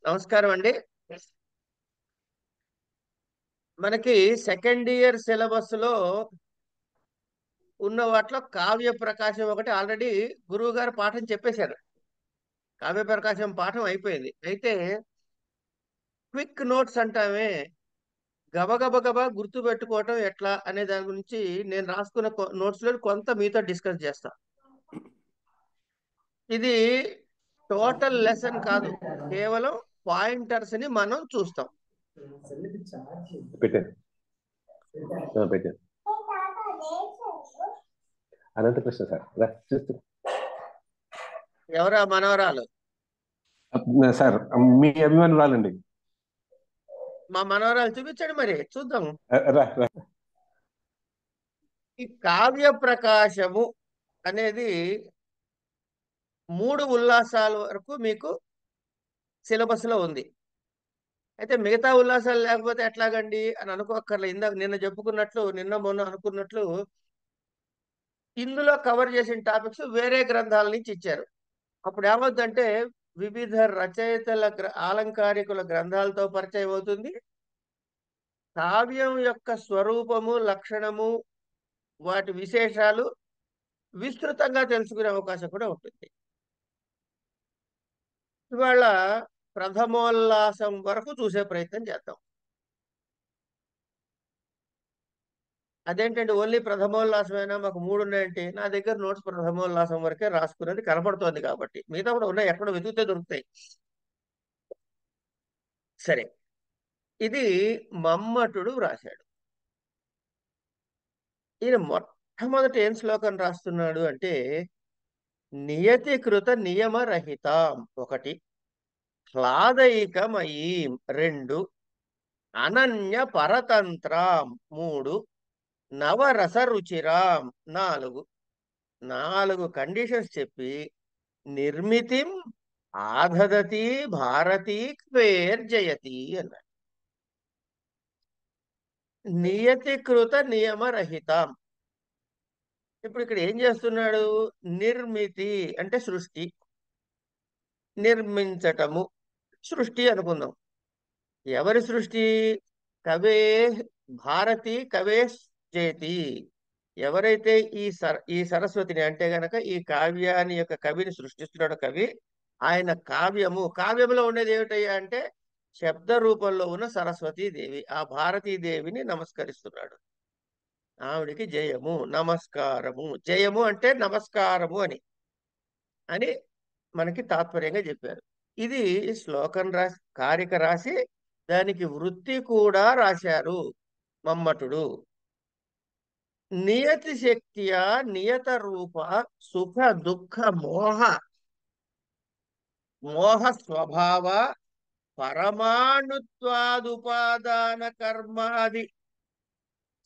నమస్కారం అండి. మనకి సెకండ్ ఇయర్ సిలబస్ లో ఉన్న వాటిలో కావ్య ప్రకాశం ఒకటి ఆల్రెడీ గురువు గారు పాఠం చెప్పేశారు. కావ్య ప్రకాశం పాఠం అయిపోయింది. అయితే క్విక్ నోట్స్ అంటామే, గబగబా గుర్తు పెట్టుకోవటం ఎట్లా అనే దాని గురించి నేను రాసుకున్న నోట్స్ లో కొంత మీతో డిస్కస్ చేస్తా. ఇది టోటల్ లెసన్ కాదు, కేవలం పాయింటర్స్ ని మనం చూస్తాం. పెట్టాను పెట్టాను అనంతకృష్ణ సార్ చూస్తూ ఎవరా మనవరాలు? సార్ మీ అభిమానురాలండి. మా మనవరాలు చూపించండి, మరి చూద్దాం. రా రా. ఈ కావ్య ప్రకాశము అనేది 3 ఉల్లాసాల వరకు మీకు సిలబస్ లో ఉంది. అయితే మిగతా ఉల్లాసాలు లేకపోతే ఎట్లాగండి అని అనుకోక్కర్లే. ఇందాక నిన్న మొన్న అనుకున్నట్లు ఇందులో కవర్ చేసిన టాపిక్స్ వేరే గ్రంథాల నుంచి ఇచ్చారు. అప్పుడు ఏమవుతుందంటే వివిధ రచయితల ఆలంకారికుల గ్రంథాలతో పరిచయం అవుతుంది. కావ్యం యొక్క స్వరూపము, లక్షణము, వాటి విశేషాలు విస్తృతంగా తెలుసుకునే అవకాశం కూడా ఉంటుంది. ఇవాళ ప్రథమోల్లాసం వరకు చూసే ప్రయత్నం చేద్దాం. అదేంటండి ఓన్లీ ప్రథమోల్లాసమైనా, మాకు 3 ఉన్నాయంటే నా దగ్గర నోట్స్ ప్రథమోల్లాసం వరకే రాసుకున్నది కనపడుతోంది కాబట్టి, మిగతా కూడా ఉన్నాయి, ఎక్కడ వెతికితే దొరుకుతాయి. సరే, ఇది మమ్మటుడు రాశాడు. ఈయన మొట్టమొదటి ఏం శ్లోకం రాస్తున్నాడు అంటే, నియతికృత నియమరహితాం 1, హ్లాదైకమయీం 2, అనన్య పరతంత్రాం 3, నవరస రుచిరాం 4. 4 కండిషన్స్ చెప్పి నిర్మితిం ఆదదతి భారతి క్వేర్జయతి అన్నాడు. నియతికృత నియమరహితం. ఇప్పుడు ఇక్కడ ఏం చేస్తున్నాడు? నిర్మితి అంటే సృష్టి, నిర్మించటము సృష్టి అనుకుందాం. ఎవరి సృష్టి? కవే భారతి కవే జయతి. ఎవరైతే ఈ సరస్వతిని అంటే గనక ఈ కావ్యాన్ని యొక్క కవిని సృష్టిస్తున్నాడు కవి, ఆయన కావ్యంలో ఉండేది ఏమిటయ్యా అంటే శబ్ద రూపంలో ఉన్న సరస్వతీదేవి, ఆ భారతీదేవిని నమస్కరిస్తున్నాడు. ఆవిడికి జయము, నమస్కారము. జయము అంటే నమస్కారము అని అని మనకి తాత్పర్యంగా చెప్పారు. ఇది శ్లోకం రాసి, కారిక రాసి, దానికి వృత్తి కూడా రాశారు మమ్మటుడు. నియతి శక్తియా నియత రూప సుఖ దుఃఖ మోహ స్వభావ పరమాణుత్వాదుపాదాన కర్మాది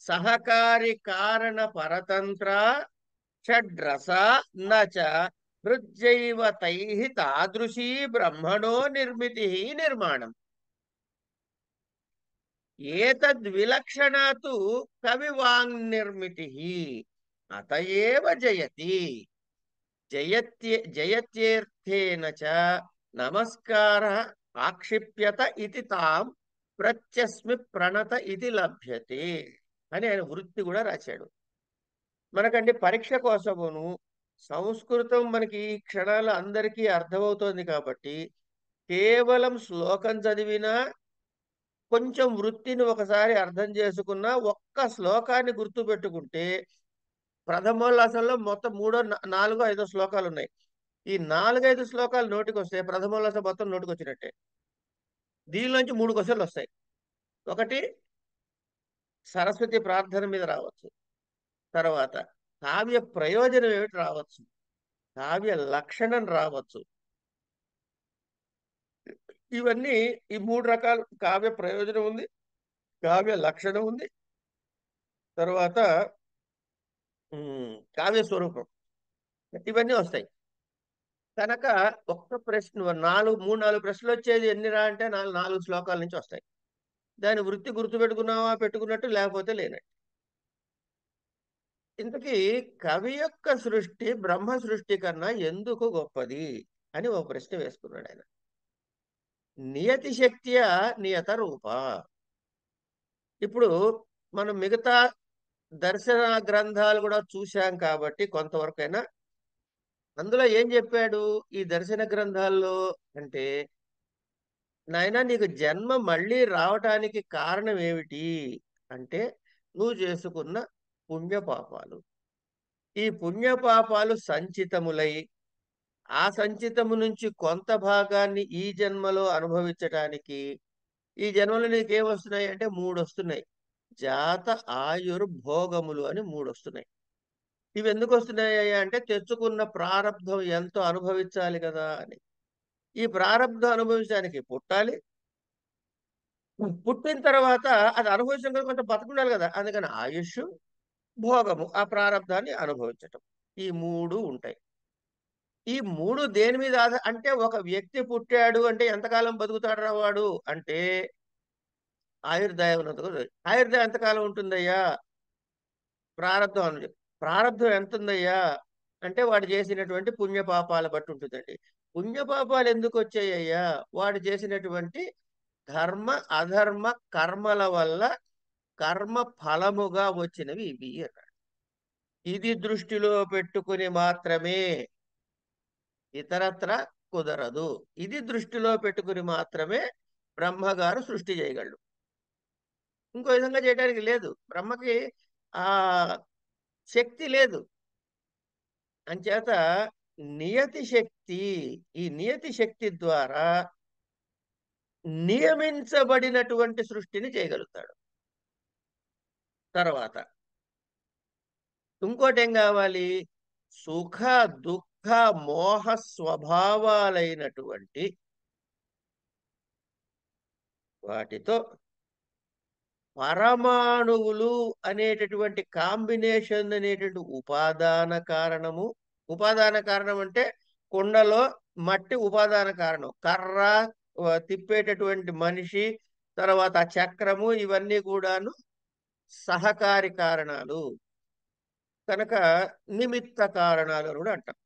సహకారి కారణ పరతంత్ర షడ్రస నచ హృజ్జైవ తైః తాదృశీ బ్రహ్మణో నిర్మితి నిర్మాణం. ఏతద్విలక్షణాతు కవివాంగ్నిర్మితి అతయేవ జయతి. జయత్యేర్థేన చ నమస్కార ఆక్షిప్యత ఇతి తాం ప్రత్యస్మి ప్రణత ఇది లభ్యతే అని ఆయన వృత్తి కూడా రాశాడు. మనకంటే పరీక్ష కోసమును సంస్కృతం మనకి ఈ క్షణాలు అందరికీ అర్థమవుతోంది కాబట్టి, కేవలం శ్లోకం చదివినా, కొంచెం వృత్తిని ఒకసారి అర్థం చేసుకున్నా, ఒక్క శ్లోకాన్ని గుర్తు పెట్టుకుంటే, ప్రథమోల్లాసంలో మొత్తం 3, 4, 5 శ్లోకాలు ఉన్నాయి. ఈ 4, 5 శ్లోకాలు నోటికి వస్తే ప్రథమోల్లాసం మొత్తం నోటికి వచ్చినట్టే. దీనిలోంచి 3 క్వశ్చన్లు వస్తాయి. ఒకటి సరస్వతి ప్రార్థన మీద రావచ్చు, తర్వాత కావ్య ప్రయోజనం ఏమిటి రావచ్చు, కావ్య లక్షణం రావచ్చు. ఇవన్నీ ఈ 3 రకాలు. కావ్య ప్రయోజనం ఉంది, కావ్య లక్షణం ఉంది, తర్వాత కావ్య స్వరూపం, ఇవన్నీ వస్తాయి. కనుక ఒక్క ప్రశ్న 3, 4 ప్రశ్నలు వచ్చేది ఎన్నిరా అంటే 4 శ్లోకాల నుంచి వస్తాయి. దాని వృత్తి గుర్తు పెట్టుకున్నట్టు, లేకపోతే లేనట్టు. ఇంతకీ కవి యొక్క సృష్టి బ్రహ్మ సృష్టి కన్నా ఎందుకు గొప్పది అని ఒక ప్రశ్న వేసుకున్నాడు ఆయన. నియతి శక్తియా నియత రూప. ఇప్పుడు మనం మిగతా దర్శన గ్రంథాలు కూడా చూశాం కాబట్టి కొంతవరకైనా అందులో ఏం చెప్పాడు ఈ దర్శన గ్రంథాల్లో అంటే, నాయనా నీకు జన్మ మళ్ళీ రావటానికి కారణం ఏమిటి అంటే, నువ్వు చేసుకున్న పుణ్యపాపాలు. ఈ పుణ్యపాపాలు సంచితములై ఆ సంచితము నుంచి కొంత భాగాన్ని ఈ జన్మలో అనుభవించటానికి ఈ జన్మలో నీకేం వస్తున్నాయి అంటే మూడు వస్తున్నాయి. జాత ఆయుర్భోగములు అని మూడు వస్తున్నాయి. ఇవి ఎందుకు వస్తున్నాయి అంటే తెచ్చుకున్న ప్రారంధం ఎంతో అనుభవించాలి కదా అని. ఈ ప్రారంధం అనుభవించడానికి పుట్టాలి. పుట్టిన తర్వాత అది అనుభవించడం కదా కొంత బతుకుండాలి కదా. అందుకని ఆయుష్, భోగము ఆ ప్రారంధాన్ని అనుభవించటం. ఈ మూడు ఉంటాయి. ఈ మూడు దేని మీద అంటే ఒక వ్యక్తి పుట్టాడు అంటే ఎంతకాలం బతుకుతాడు రా వాడు అంటే ఆయుర్దాయం ఉన్నంత వరకు. ఆయుర్దాయం ఎంతకాలం ఉంటుందయ్యా ప్రారంధం అని. ప్రారంధం ఎంత ఉందయ్యా అంటే వాడు చేసినటువంటి పుణ్యపాపాల బట్టి ఉంటుందండి. పుణ్యపాపాలు ఎందుకు వచ్చాయ్యా వాడు చేసినటువంటి ధర్మ అధర్మ కర్మల వల్ల కర్మ ఫలముగా వచ్చినవి ఇవి అన్నాడు. ఇది దృష్టిలో పెట్టుకుని మాత్రమే, ఇతరత్ర కుదరదు. ఇది దృష్టిలో పెట్టుకుని మాత్రమే బ్రహ్మగారు సృష్టి చేయగలడు. ఇంకో విధంగా చేయడానికి లేదు. బ్రహ్మకి ఆ శక్తి లేదు. అంచేత నియతి శక్తి, ఈ నియతి శక్తి ద్వారా నియమించబడినటువంటి సృష్టిని చేయగలుగుతాడు. తర్వాత ఇంకోటి ఏం కావాలి? సుఖ దుఃఖ మోహ స్వభావాలైనటువంటి వాటితో పరమాణువులు అనేటటువంటి కాంబినేషన్ అనేటువంటి ఉపాదాన కారణము. ఉపాదాన కారణం అంటే కుండలో మట్టి ఉపాదాన కారణం, కర్ర, తిప్పేటటువంటి మనిషి, తర్వాత చక్రము, ఇవన్నీ కూడాను సహకారి కారణాలు. కనుక నిమిత్త కారణాలు అని కూడా అంటాం.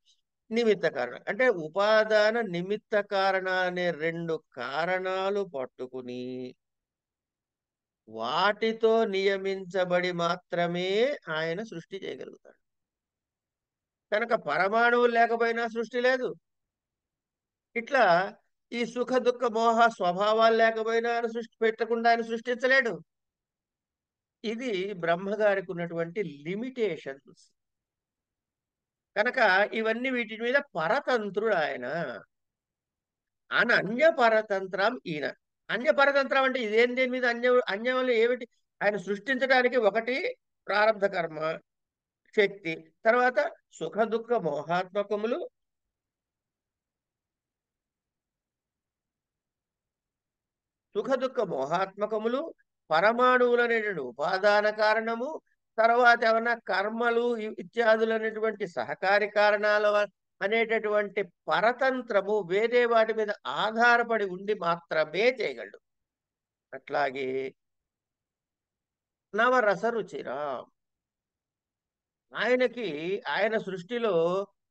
నిమిత్త కారణం అంటే ఉపాదాన నిమిత్త కారణాలు అనే రెండు కారణాలు పట్టుకుని వాటితో నియమించబడి మాత్రమే ఆయన సృష్టి చేయగలుగుతాడు. కనుక పరమాణువులు లేకపోయినా సృష్టి లేదు. ఇట్లా ఈ సుఖ దుఃఖ మోహ స్వభావాలు లేకపోయినా ఆయన సృష్టి పెట్టకుండా ఆయన సృష్టించలేడు. ఇది బ్రహ్మగారికి ఉన్నటువంటి లిమిటేషన్స్. కనుక ఇవన్నీ వీటి మీద పరతంత్రుడు ఆయన. అన్య పరతంత్రం ఈయన. అన్య పరతంత్రం అంటే ఇదేం దేని మీద అన్యంలో ఏమిటి? ఆయన సృష్టించడానికి ఒకటి ప్రారంధ కర్మ శక్తి, తర్వాత సుఖ దుఃఖ మోహాత్మకములు, సుఖ దుఃఖ మోహాత్మకములు, పరమాణువులు అనేటువంటి ఉపాదాన కారణము, తర్వాత ఏమన్నా కర్మలు ఇత్యాదులు అనేటువంటి సహకారి కారణాల అనేటటువంటి పరతంత్రము వేరే వాటి మీద ఆధారపడి ఉండి మాత్రమే చేయగలడు. అట్లాగే నవరస రుచిరా, ఆయనకి ఆయన సృష్టిలో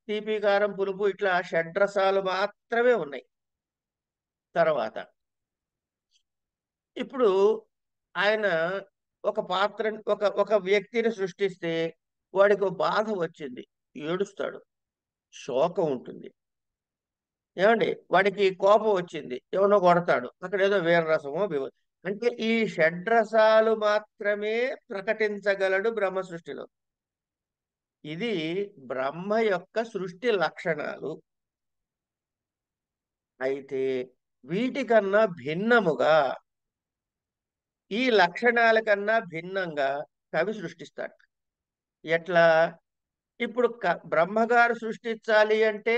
తీపి కారం పులుపు ఇట్లా షడ్రసాలు మాత్రమే ఉన్నాయి. తర్వాత ఇప్పుడు ఆయన ఒక పాత్ర ఒక వ్యక్తిని సృష్టిస్తే వాడికి బాధ వచ్చింది, ఏడుస్తాడు, శోకం ఉంటుంది. ఏమండి వాడికి కోపం వచ్చింది, ఎవరినో కొడతాడు, అక్కడ ఏదో వీరరసమో అంటే ఈ షడ్రసాలు మాత్రమే ప్రకటించగలడు బ్రహ్మ సృష్టిలో. ఇది బ్రహ్మ యొక్క సృష్టి లక్షణాలు. అయితే వీటికన్నా భిన్నముగా, ఈ లక్షణాల కన్నా భిన్నంగా కవి సృష్టిస్తాడు. ఎట్లా? ఇప్పుడు బ్రహ్మగారు సృష్టించాలి అంటే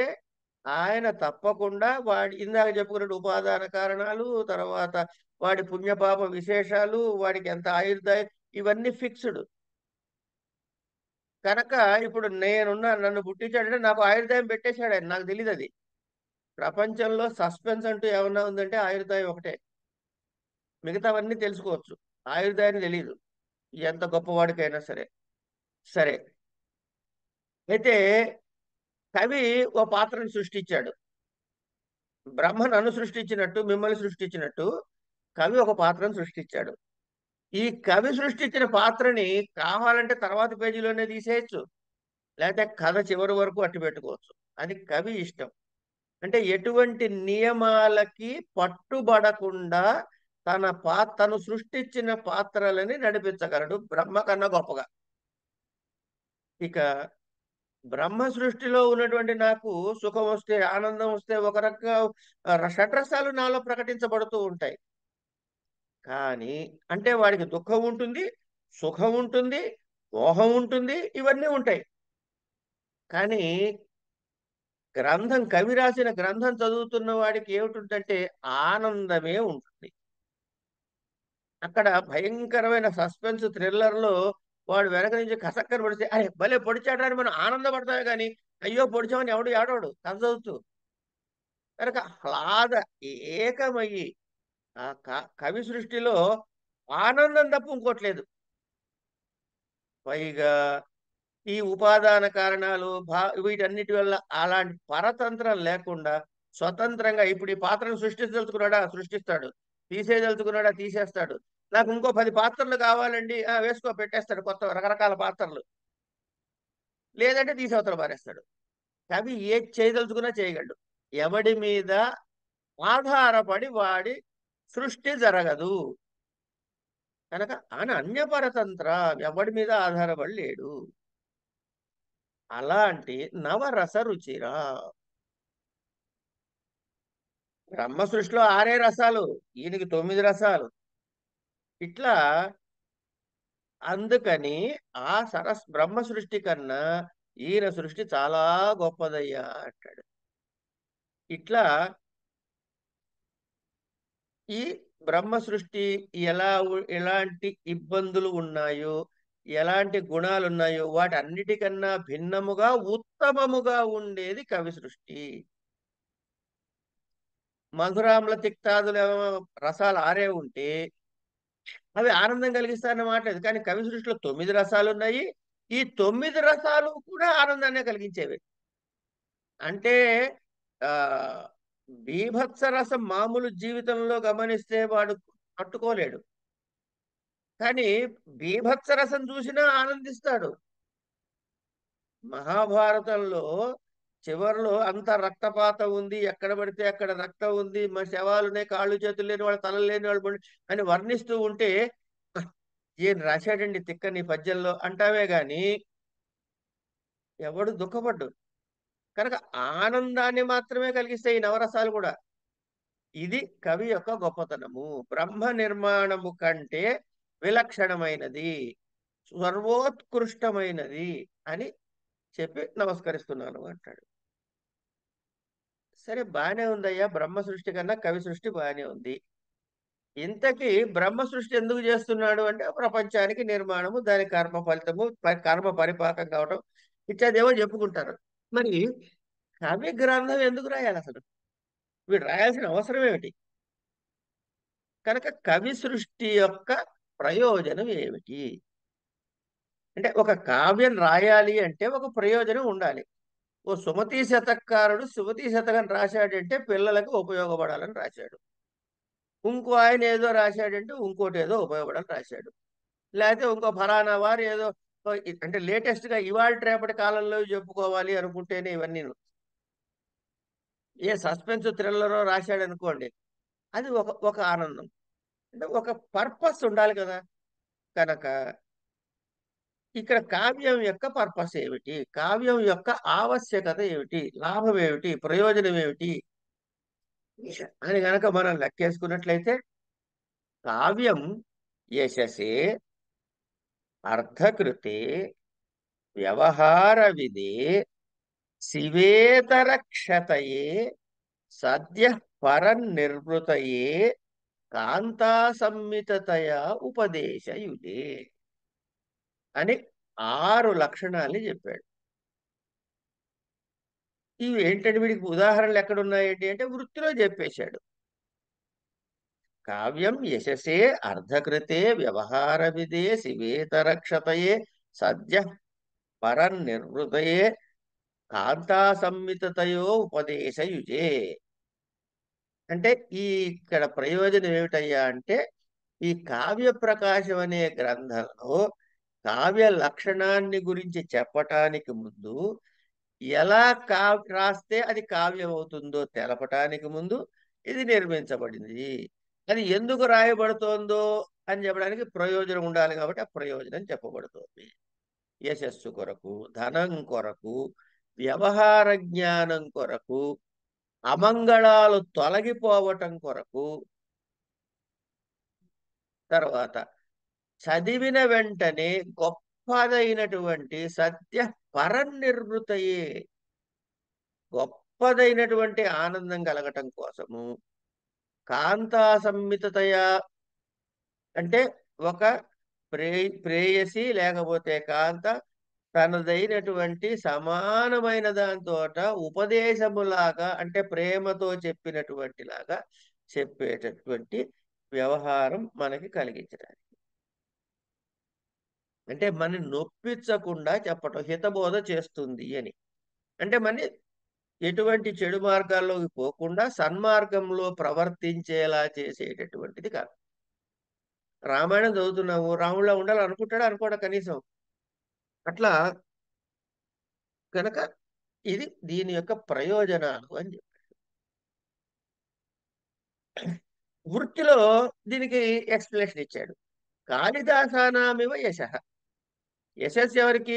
ఆయన తప్పకుండా వాడి ఇందాక చెప్పుకున్న ఉపాదాన కారణాలు, తర్వాత వాడి పుణ్యపాప విశేషాలు, వాడికి ఎంత ఆయుర్దాయం, ఇవన్నీ ఫిక్స్డ్. కనుక ఇప్పుడు నన్ను పుట్టించాడంటే నాకు ఆయుర్దాయం పెట్టేశాడు ఆయన, నాకు తెలియదు అది. ప్రపంచంలో సస్పెన్స్ అంటూ ఏమన్నా ఉందంటే ఆయుర్దాయం ఒకటే. మిగతావన్నీ తెలుసుకోవచ్చు, ఆయుర్దాయాన్ని తెలియదు ఎంత గొప్పవాడికైనా సరే. సరే, అయితే కవి ఓ పాత్రను సృష్టించాడు. బ్రహ్మ నన్ను సృష్టించినట్టు మిమ్మల్ని సృష్టించినట్టు కవి ఒక పాత్రను సృష్టించాడు. ఈ కవి సృష్టించిన పాత్రని కావాలంటే తర్వాత పేజీలోనే తీసేయచ్చు, లేకపోతే కథ చివరి వరకు అట్టు పెట్టుకోవచ్చు. అది కవి ఇష్టం. అంటే ఎటువంటి నియమాలకి పట్టుబడకుండా తను సృష్టించిన పాత్రలని నడిపించగలడు బ్రహ్మ కన్నా గొప్పగా. ఇక బ్రహ్మ సృష్టిలో ఉన్నటువంటి నాకు సుఖం వస్తే ఆనందం వస్తే ఒక రకంగా షడ్రసాలు నాలో ప్రకటించబడుతూ ఉంటాయి. కానీ అంటే వాడికి దుఃఖం ఉంటుంది, సుఖం ఉంటుంది, మోహం ఉంటుంది, ఇవన్నీ ఉంటాయి. కానీ కవి రాసిన గ్రంథం చదువుతున్న వాడికి ఏమిటుందంటే ఆనందమే ఉంటుంది. అక్కడ భయంకరమైన సస్పెన్స్ థ్రిల్లర్ లో వాడు వెనక నుంచి కసక్కన పొడిస్తే అరే భలే పొడిచాడు అని మనం ఆనందపడతామే కానీ అయ్యో పొడిచామని ఎవడు ఏడవడు కథ చదువుతూ. కనుక ఆహ్లాద ఏకమయ్యి ఆ కవి సృష్టిలో ఆనందం తప్ప ఇంకోట్లేదు. పైగా ఈ ఉపాదాన కారణాలు వీటన్నిటి వల్ల అలాంటి పరతంత్రం లేకుండా స్వతంత్రంగా ఇప్పుడు ఈ పాత్రను సృష్టించదలుచుకున్నాడా సృష్టిస్తాడు, తీసేయదలుచుకున్నాడా తీసేస్తాడు. నాకు ఇంకో 10 పాత్రలు కావాలండి, వేసుకో పెట్టేస్తాడు కొత్త రకరకాల పాత్రలు. లేదంటే తీసేవతల పారేస్తాడు. కవి ఏది చేయదలుచుకున్నా చేయగలడు. ఎవడి మీద ఆధారపడి వాడి సృష్టి జరగదు. కనుక అన్యపరతంత్ర, ఎవడి మీద ఆధారపడి లేడు. అలాంటి నవరస రుచిరా. బ్రహ్మ సృష్టిలో 6 రసాలు, ఈయనకి 9 రసాలు. ఇట్లా అందుకని ఆ బ్రహ్మ సృష్టి కన్నా ఈయన సృష్టి చాలా గొప్పదయ్యా అంటాడు. ఇట్లా ఈ బ్రహ్మ సృష్టి ఎలాంటి ఇబ్బందులు ఉన్నాయో, ఎలాంటి గుణాలు ఉన్నాయో వాటన్నిటికన్నా భిన్నముగా ఉత్తమముగా ఉండేది కవి సృష్టి. మధురామ్ల తిక్తాదులు రసాలు 6 ఉంటే అవి ఆనందం కలిగిస్తాయన్నమాట. కానీ కవి సృష్టిలో 9 రసాలు ఉన్నాయి. ఈ 9 రసాలు కూడా ఆనందాన్ని కలిగించేవి. అంటే ఆ బీభత్స రసం మామూలు జీవితంలో గమనిస్తే వాడు తట్టుకోలేడు. కానీ బీభత్స రసం చూసినా ఆనందిస్తాడు. మహాభారతంలో చివరిలో అంత రక్తపాతం ఉంది, ఎక్కడ పడితే అక్కడ రక్తం ఉంది, మా శవాలునే, కాళ్ళు చేతులు లేని వాళ్ళు, తలలు లేని వాళ్ళు అని వర్ణిస్తూ ఉంటే ఈయన రాశాడండి తిక్కని పద్యంలో అంటావే గాని ఎవడు దుఃఖపడ్డు. కనుక ఆనందాన్ని మాత్రమే కలిగిస్తాయి ఈ నవరసాలు కూడా. ఇది కవి యొక్క గొప్పతనము. బ్రహ్మ నిర్మాణము కంటే విలక్షణమైనది, సర్వోత్కృష్టమైనది అని చెప్పి నమస్కరిస్తున్నాను అంటాడు. సరే, బానే ఉందయ్యా, బ్రహ్మ సృష్టి కన్నా కవి సృష్టి బానే ఉంది. ఇంతకీ బ్రహ్మ సృష్టి ఎందుకు చేస్తున్నాడు అంటే ప్రపంచానికి నిర్మాణము, దాని కర్మ ఫలితము, కర్మ పరిపాకం కావటం ఇత్యాదేమో చెప్పుకుంటారు. మరి కవి గ్రంథం ఎందుకు రాయాలి అసలు? వీడు రాయాల్సిన అవసరం ఏమిటి? కనుక కవి సృష్టి యొక్క ప్రయోజనం ఏమిటి అంటే, ఒక కావ్యం రాయాలి అంటే ఒక ప్రయోజనం ఉండాలి. ఓ సుమతి శతకారుడు సుమతి శతకం రాశాడంటే పిల్లలకు ఉపయోగపడాలని రాశాడు. ఇంకో ఆయన ఏదో రాశాడంటే ఇంకోటి ఏదో ఉపయోగపడాలని రాశాడు. లేకపోతే ఇంకో ఫలానా వారు ఏదో అంటే లేటెస్ట్ గా ఇవాళ రేపటి కాలంలో చెప్పుకోవాలి అనుకుంటేనే ఇవన్నీ. ఏ సస్పెన్స్ థ్రిల్లరో రాశాడు అనుకోండి, అది ఒక ఒక ఆనందం. అంటే ఒక పర్పస్ ఉండాలి కదా. కనుక ఇక్కడ కావ్యం యొక్క పర్పస్ ఏమిటి, కావ్యం యొక్క ఆవశ్యకత ఏమిటి, లాభం ఏమిటి, ప్రయోజనం ఏమిటి అని గనక మనం లెక్కేసుకున్నట్లయితే, కావ్యం యశసే అర్థకృతే వ్యవహార విదే శివేతరక్షతయే సద్య పరనిర్వృతయే కాంతా సంమితతయా ఉపదేశయుతే అని 6 లక్షణాలని చెప్పాడు. ఇవి ఏంటంటే వీడికి ఉదాహరణలు ఎక్కడున్నాయండి అంటే వృత్తిలో చెప్పేశాడు. కావ్యం యశసే అర్ధకృతే వ్యవహార విదే శివేతరక్షతయే సద్య పరనిర్వృతయే కాంతా సంమితతయో ఉపదేశయుజే. అంటే ఇక్కడ ప్రయోజనం ఏమిటయ్యా అంటే, ఈ కావ్య ప్రకాశం అనే గ్రంథంలో కావ్య లక్షణాన్ని గురించి చెప్పటానికి ముందు, ఎలా రాస్తే అది కావ్యం అవుతుందో తెలపటానికి ముందు ఇది నిర్మించబడింది. అది ఎందుకు రాయబడుతోందో అని చెప్పడానికి ప్రయోజనం ఉండాలి కాబట్టి ఆ ప్రయోజనం చెప్పబడుతోంది. యశస్సు కొరకు, ధనం కొరకు, వ్యవహార జ్ఞానం కొరకు, అమంగళాలు తొలగిపోవటం కొరకు, తర్వాత చదివిన వెంటనే గొప్పదైనటువంటి సత్య పరనిర్వృతయే, గొప్పదైనటువంటి ఆనందం కలగటం కోసము, కాంతా సంమితతయా అంటే ఒక ప్రేయసి లేకపోతే కాంత తనదైనటువంటి సమానమైన దాంతోట ఉపదేశములాగా అంటే ప్రేమతో చెప్పినటువంటి లాగా చెప్పేటటువంటి వ్యవహారం మనకి కలిగించడానికి, అంటే మన నొప్పించకుండా చెప్పటం, హితబోధ చేస్తుంది అని. అంటే మన ఎటువంటి చెడు మార్గాల్లోకి పోకుండా సన్మార్గంలో ప్రవర్తించేలా చేసేటటువంటిది కాదు. రామాయణం చదువుతున్నాము, రాముళ్ళ ఉండాలి అనుకుంటాడా అనుకోడా కనీసం. అట్లా కనుక ఇది దీని యొక్క ప్రయోజనాలు అని చెప్పి వృత్తిలో దీనికి ఎక్స్ప్లెనేషన్ ఇచ్చాడు. కాళిదాసానామివ యశ. యశస్సు ఎవరికి?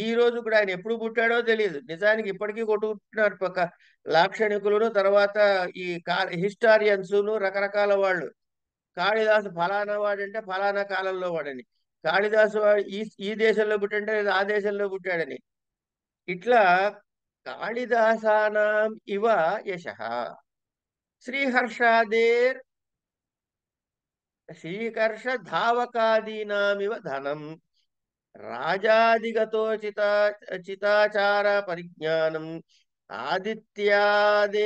ఈ రోజు కూడా ఆయన ఎప్పుడు పుట్టాడో తెలియదు. నిజానికి ఇప్పటికీ కొట్టుకుంటున్నారు ఒక లాక్షణికులను, తర్వాత ఈ హిస్టారియన్స్ను, రకరకాల వాళ్ళు. కాళిదాసు ఫలానా వాడంటే ఫలానా కాలంలో వాడని, కాళిదాసు వాడు ఈ దేశంలో పుట్టంటే ఆ దేశంలో పుట్టాడని. ఇట్లా కాళిదాసానాం ఇవ యశ, శ్రీహర్షాదేర్ శ్రీకర్ష ధావకాదీనామివ ధనం, చితాచార పరిజ్ఞానం, ఆదిత్యాదేర్మయూరాది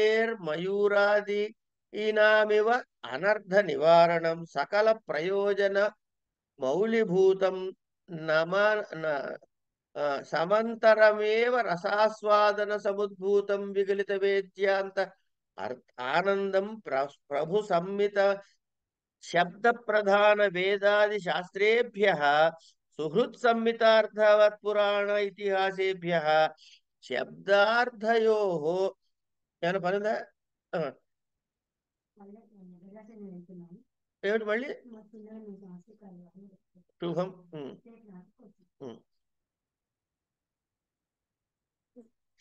ఈనామివ అనర్థ నివారణం, సకల ప్రయోజన మౌలిభూతం నమ సమంతరమేవ రసాస్వాదన సముద్భూతం విగలిత వేద్యాంత ఆనందం ప్రభు సంమిత శబ్ద ప్రధాన వేదాది శాస్త్రేభ్య సుహృత్ సంహితార్థవత్ పురాణ ఇతిహాసేభ్య శబ్దార్థయో ఏమైనా పనుందా? ఏమిటి మళ్ళీ? శుభం.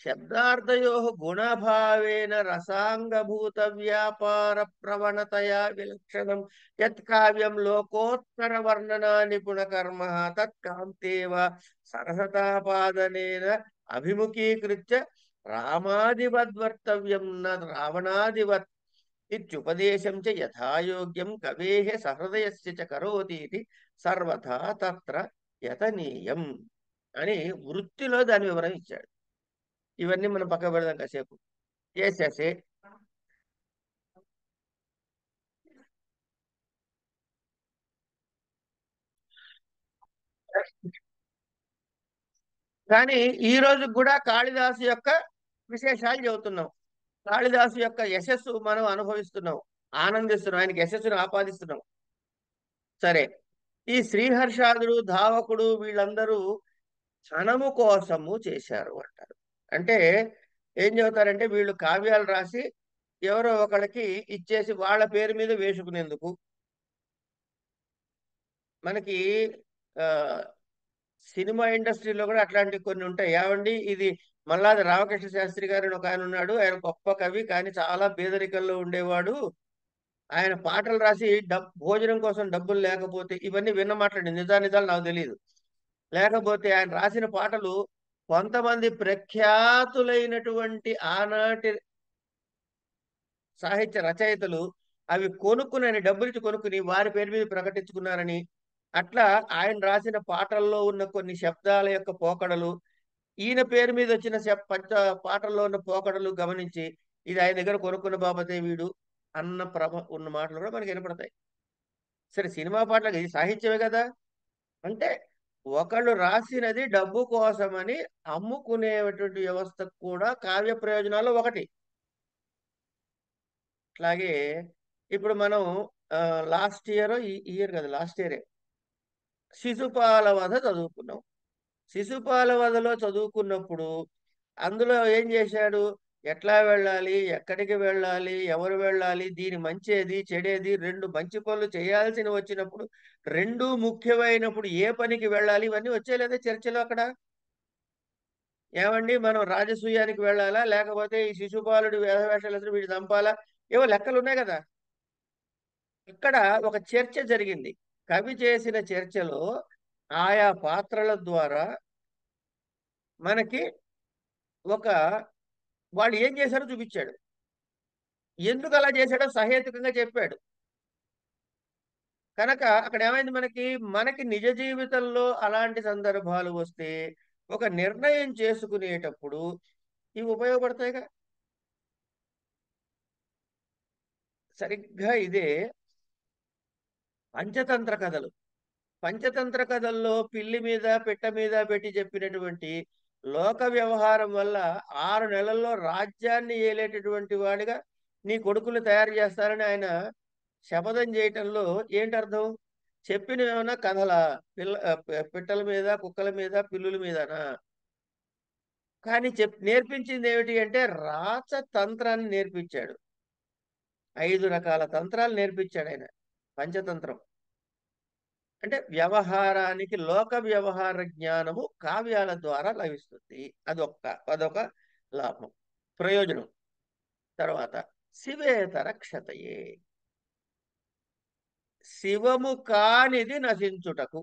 శబ్దార్థయో గుణభావేన రసాంగభూత వ్యాపార ప్రవణతయా విలక్షణం యత్ కావ్యం లోకోత్తర వర్ణనా నిపుణ కర్మ తత్కాంతేవ సరసతాపాదనేన అభిముఖీకృత్య రామాదివద్వర్తవ్యం న రావణాదివత్ ఇత్యుపదేశం చ యథాయోగ్యం కవేః సహృదయస్య చ కరోతి ఇది సర్వథా తత్ర యతనీయం అని వృత్తిలో దాని వివరణ ఇచ్చాడు. ఇవన్నీ మనం పక్క పెడదాం కాసేపు. చేసేసే కానీ ఈ రోజు కూడా కాళిదాసు యొక్క విశేషాలు చెబుతున్నాం. కాళిదాసు యొక్క యశస్సు మనం అనుభవిస్తున్నాం, ఆనందిస్తున్నాం, ఆయనకి యశస్సును ఆపాదిస్తున్నాం. సరే, ఈ శ్రీహర్షాదుడు, ధావకుడు వీళ్ళందరూ ధనము కోసము చేశారు అంటారు. అంటే ఏం చెబుతారంటే వీళ్ళు కావ్యాలు రాసి ఎవరో ఒకళ్ళకి ఇచ్చేసి వాళ్ళ పేరు మీద వేసుకునేందుకు. మనకి సినిమా ఇండస్ట్రీలో కూడా అట్లాంటి కొన్ని ఉంటాయి. ఏమండి, ఇది మల్లాది రామకృష్ణ శాస్త్రి గారు అని ఒక ఆయన ఉన్నాడు, ఆయన గొప్ప కవి కానీ చాలా పేదరికంలో ఉండేవాడు. ఆయన పాటలు రాసి భోజనం కోసం డబ్బులు లేకపోతే, ఇవన్నీ విన్న మాట్లాడి నిజాలు నాకు తెలియదు. లేకపోతే ఆయన రాసిన పాటలు కొంతమంది ప్రఖ్యాతులైనటువంటి ఆనాటి సాహిత్య రచయితలు అవి కొనుక్కుని, డబ్బులిచ్చి కొనుక్కుని వారి పేరు మీద ప్రకటించుకున్నారని, అట్లా ఆయన రాసిన పాటల్లో ఉన్న కొన్ని శబ్దాల యొక్క పోకడలు, ఈయన పేరు మీద వచ్చిన పాటల్లో ఉన్న పోకడలు గమనించి ఇది ఆయన దగ్గర కొనుక్కున్న బాబతే వీడు అన్న ఉన్న మాటలు కూడా మనకి వినపడతాయి. సరే, సినిమా పాటలు ఇది సాహిత్యమే కదా. అంటే ఒకళ్ళు రాసినది డబ్బు కోసమని అమ్ముకునేటువంటి వ్యవస్థ కూడా కావ్య ప్రయోజనాలు ఒకటి. అట్లాగే ఇప్పుడు మనం లాస్ట్ ఇయర్ ఈ ఇయర్ కదా, లాస్ట్ ఇయరే శిశుపాల వధ చదువుకున్నాం. శిశుపాల వధలో చదువుకున్నప్పుడు అందులో ఏం చేశాడు, ఎట్లా వెళ్ళాలి, ఎక్కడికి వెళ్ళాలి, ఎవరు వెళ్ళాలి, దీని మంచేది చెడేది, రెండు మంచి పనులు చేయాల్సి వచ్చినప్పుడు, రెండు ముఖ్యమైనప్పుడు ఏ పనికి వెళ్ళాలి, ఇవన్నీ వచ్చేలేదే చర్చలో అక్కడ. ఏమండి మనం రాజసూయానికి వెళ్ళాలా, లేకపోతే ఈ శిశుపాలుడు వేషాలు వీడు చంపాలా, ఏవో లెక్కలు ఉన్నాయి కదా. ఇక్కడ ఒక చర్చ జరిగింది. కవి చేసిన చర్చలో ఆయా పాత్రల ద్వారా మనకి ఒక వాళ్ళు ఏం చేశారో చూపించాడు. ఎందుకు అలా చేశాడో సహేతుకంగా చెప్పాడు. కనుక అక్కడ ఏమైంది, మనకి మనకి నిజ జీవితంలో అలాంటి సందర్భాలు వస్తే ఒక నిర్ణయం చేసుకునేటప్పుడు ఇవి ఉపయోగపడతాయిగా. సరిగ్గా ఇదే పంచతంత్ర కథలు. పంచతంత్ర కథల్లో పిల్లి మీద పిట్ట మీద పెట్టి చెప్పినటువంటి లోక వ్యవహారం వల్ల 6 నెలల్లో రాజ్యాన్ని ఏలేటటువంటి వాడిగా నీ కొడుకులు తయారు చేస్తారని ఆయన శపథం చేయటంలో ఏంటి అర్థం? చెప్పినవి ఏమన్నా కథలా? పిట్టల మీద, కుక్కల మీద, పిల్లుల మీదనా? కానీ నేర్పించింది ఏమిటి అంటే రాచతంత్రాన్ని నేర్పించాడు. 5 రకాల తంత్రాలు నేర్పించాడు ఆయన. పంచతంత్రం అంటే వ్యవహారానికి లోక వ్యవహార జ్ఞానము కావ్యాల ద్వారా లభిస్తుంది. అదొక లాభం, ప్రయోజనం. తర్వాత శివేతర క్షతయే, శివము కానిది నశించుటకు.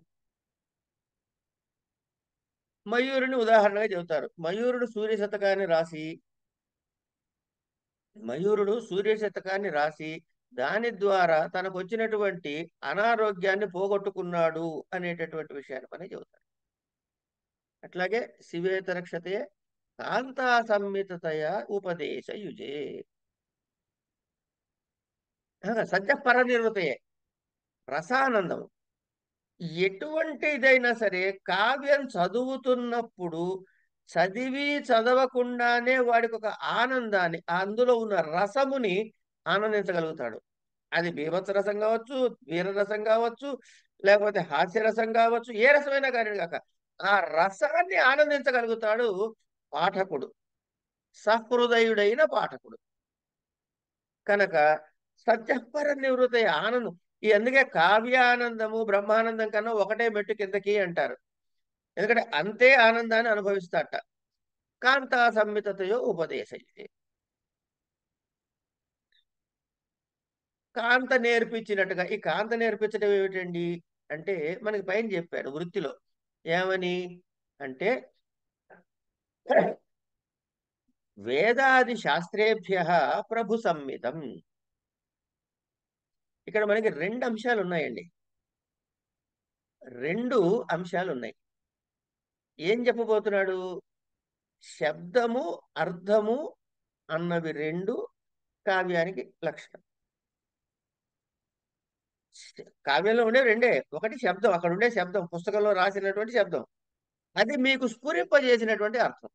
మయూరుని ఉదాహరణగా చెబుతారు. మయూరుడు సూర్య శతకాన్ని రాసి దాని ద్వారా తనకు వచ్చినటువంటి అనారోగ్యాన్ని పోగొట్టుకున్నాడు అనేటటువంటి విషయాన్ని మనం చెబుతారు. అట్లాగే శివేతర క్షతయే కాంతా సంహితయ ఉపదేశ యుజే, సత్య పరనిర్వతయే రసానందం. ఎటువంటి ఇదైనా సరే కావ్యం చదువుతున్నప్పుడు చదివి చదవకుండానే వాడికి ఒక ఆనందాన్ని, అందులో ఉన్న రసముని ఆనందించగలుగుతాడు. అది బీభత్స రసం కావచ్చు, వీరరసం కావచ్చు, లేకపోతే హాస్యరసం కావచ్చు, ఏ రసమైనా కానీ కాక ఆ రసాన్ని ఆనందించగలుగుతాడు పాఠకుడు, సహృదయుడైన పాఠకుడు. కనుక సత్యపర నివృత్తి ఆనందం. అందుకే కావ్యానందము బ్రహ్మానందం కన్నా ఒకటే మెట్టు కిందకి అంటారు. ఎందుకంటే అంతే ఆనందాన్ని అనుభవిస్తాట. కాంతా సంహితయో ఉపదేశ ఇది. కాంత నేర్పించినట్టుగా, ఈ కాంత నేర్పించడం ఏమిటండి అంటే మనకి పైన చెప్పాడు వృత్తిలో ఏమని అంటే వేదాది శాస్త్రేభ్య ప్రభు సంహితం. ఇక్కడ మనకి 2 అంశాలు ఉన్నాయండి. 2 అంశాలు ఉన్నాయి. ఏం చెప్పబోతున్నాడు? శబ్దము అర్థము అన్నవి 2 కావ్యానికి లక్షణం. కావ్యంలో ఉండే 2. ఒకటి శబ్దం, అక్కడ ఉండే శబ్దం, పుస్తకంలో రాసినటువంటి శబ్దం, అది మీకు స్ఫురింపజేసినటువంటి అర్థం.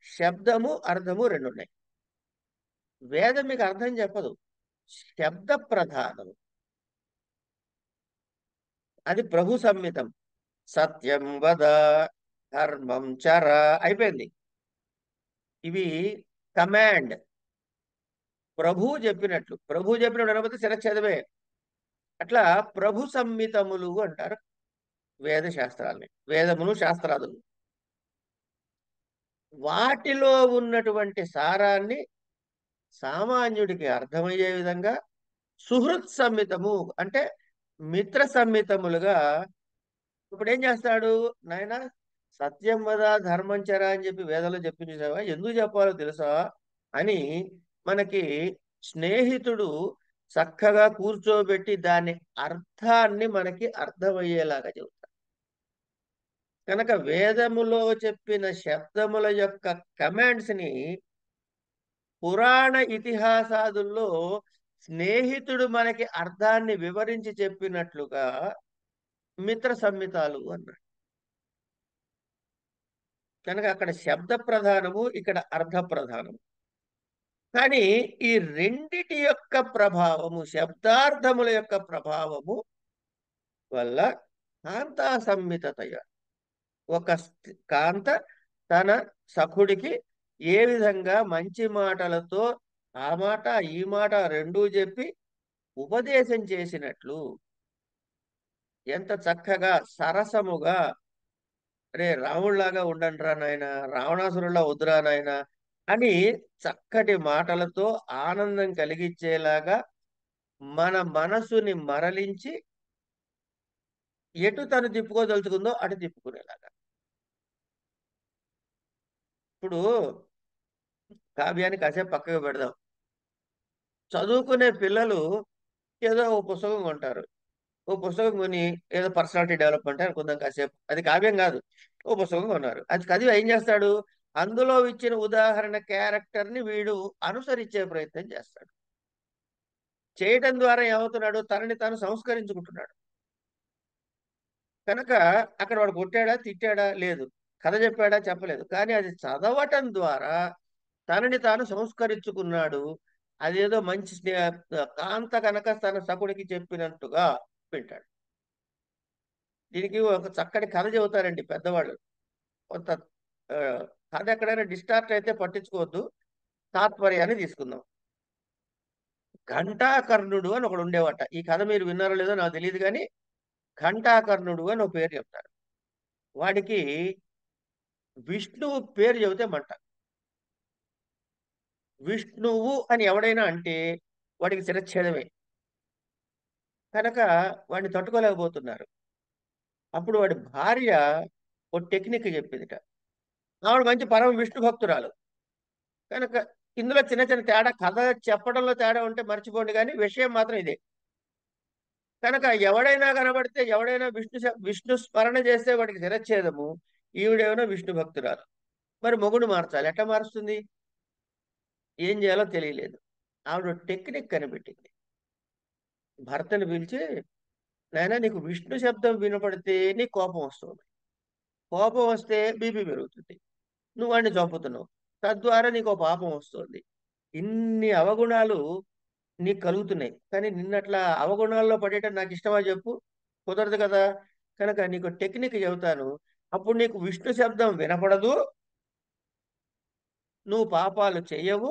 శబ్దము అర్థము 2 ఉన్నాయి. వేదం మీకు అర్థం చెప్పదు, శబ్ద ప్రధానం. అది ప్రభు సంహితం. సత్యం వద, ధర్మం చర, అయిపోయింది. ఇవి కమాండ్. ప్రభు చెప్పినట్టు అనకపోతే శిరచ్ఛేదమే. అట్లా ప్రభు సంహితములు అంటారు వేద శాస్త్రాలని, వేదములు శాస్త్రాదులు. వాటిలో ఉన్నటువంటి సారాన్ని సామాన్యుడికి అర్థమయ్యే విధంగా సుహృత్ సంహితము అంటే మిత్ర సంహితములుగా. ఇప్పుడు ఏం చేస్తాడు నాయన, సత్యం వద ధర్మం చర అని చెప్పి వేదంలో చెప్పి చూసావా, ఎందుకు చెప్పాలో తెలుసా అని మనకి స్నేహితుడు చక్కగా కూర్చోబెట్టి దాని అర్థాన్ని మనకి అర్థమయ్యేలాగా చెబుతాడు. కనుక వేదములో చెప్పిన శబ్దముల యొక్క కమాండ్స్ ని పురాణ ఇతిహాసాదుల్లో స్నేహితుడు మనకి అర్థాన్ని వివరించి చెప్పినట్లుగా మిత్ర సంహితాలు అన్నాడు. కనుక అక్కడ శబ్ద ప్రధానము, ఇక్కడ అర్థ ప్రధానము. కానీ ఈ రెండిటి యొక్క ప్రభావము, శబ్దార్థముల యొక్క ప్రభావము వల్ల కాంతా సంమితతయ, ఒక కాంత తన సఖుడికి ఏ విధంగా మంచి మాటలతో ఆ మాట ఈ మాట రెండూ చెప్పి ఉపదేశం చేసినట్లు, ఎంత చక్కగా సరసముగా, రే రాముళ్లాగా ఉండండి రా నాయన, రావణాసురుల్లా వద్దురా నాయన అని చక్కటి మాటలతో ఆనందం కలిగించేలాగా మన మనసుని మరలించి ఎటు తను తిప్పుకోదలుచుకుందో అటు తిప్పుకునేలాగా. ఇప్పుడు కావ్యాన్ని కాసేపు పక్కకు పెడదాం. చదువుకునే పిల్లలు ఏదో ఓ పుస్తకం కొంటారు. ఓ పుస్తకం కొని ఏదో పర్సనాలిటీ డెవలప్మెంట్ అనుకుందాం కాసేపు, అది కావ్యం కాదు. ఓ పుస్తకం కొన్నారు, అది చదివి ఏం చేస్తాడు? అందులో ఇచ్చిన ఉదాహరణ క్యారెక్టర్ ని వీడు అనుసరించే ప్రయత్నం చేస్తాడు. చేయటం ద్వారా ఏమవుతున్నాడు? తనని తాను సంస్కరించుకుంటున్నాడు. కనుక అక్కడ వాడు కొట్టాడా తిట్టాడా? లేదు. కథ చెప్పాడా? చెప్పలేదు. కానీ అది చదవటం ద్వారా తనని తాను సంస్కరించుకున్నాడు. అదేదో మంచి కాంత కనుక తన సకుడికి చెప్పినట్టుగా వింటాడు. దీనికి ఒక చక్కటి కథ చెబుతారండి పెద్దవాళ్ళు. కొంత ఆ, కథ ఎక్కడైనా డిస్టార్ట్ అయితే పట్టించుకోవద్దు, తాత్పర్యాన్ని తీసుకుందాం. ఘంటాకర్ణుడు అని ఒకడు ఉండేవాట. ఈ కథ మీరు విన్నారో లేదో నాకు తెలియదు, కానీ ఘంటాకర్ణుడు అని ఒక పేరు చెప్తారు. వాడికి విష్ణువు పేరు చెబితే మంట. విష్ణువు అని ఎవడైనా అంటే వాడికి శిరచ్ఛేదమే. కనుక వాడిని తట్టుకోలేకపోతున్నారు. అప్పుడు వాడి భార్య ఓ టెక్నిక్ చెప్పిందిట. ఆవిడ మంచి పరమ విష్ణు భక్తురాలు. కనుక ఇందులో చిన్న చిన్న తేడా, కథ చెప్పడంలో తేడా ఉంటే మర్చిపోండి, కానీ విషయం మాత్రం ఇదే. కనుక ఎవడైనా కనబడితే, ఎవడైనా విష్ణు స్మరణ చేస్తే వాడికి శిరచ్ఛేదము. ఈవిడేమైనా విష్ణు భక్తురాలు. మరి మొగుడు మార్చాలి, ఎట్లా మారుస్తుంది? ఏం చేయాలో తెలియలేదు. ఆవిడ టెక్నిక్ కనిపెట్టింది. భర్తను పిలిచి, నాయనా నీకు విష్ణు శబ్దం వినపడితే నీ కోపం వస్తుంది. కోపం వస్తే బీపీ పెరుగుతుంది. నువ్వు వాడిని చంపుతున్నావు. తద్వారా నీకు పాపం వస్తుంది. ఇన్ని అవగుణాలు నీకు కలుగుతున్నాయి. కానీ నిన్నట్లా అవగుణాల్లో పడేయటం నాకు ఇష్టమా చెప్పు? కుదరదు కదా. కనుక నీకు టెక్నిక్ చెబుతాను. అప్పుడు నీకు విష్ణు శబ్దం వినపడదు, నువ్వు పాపాలు చెయ్యవు,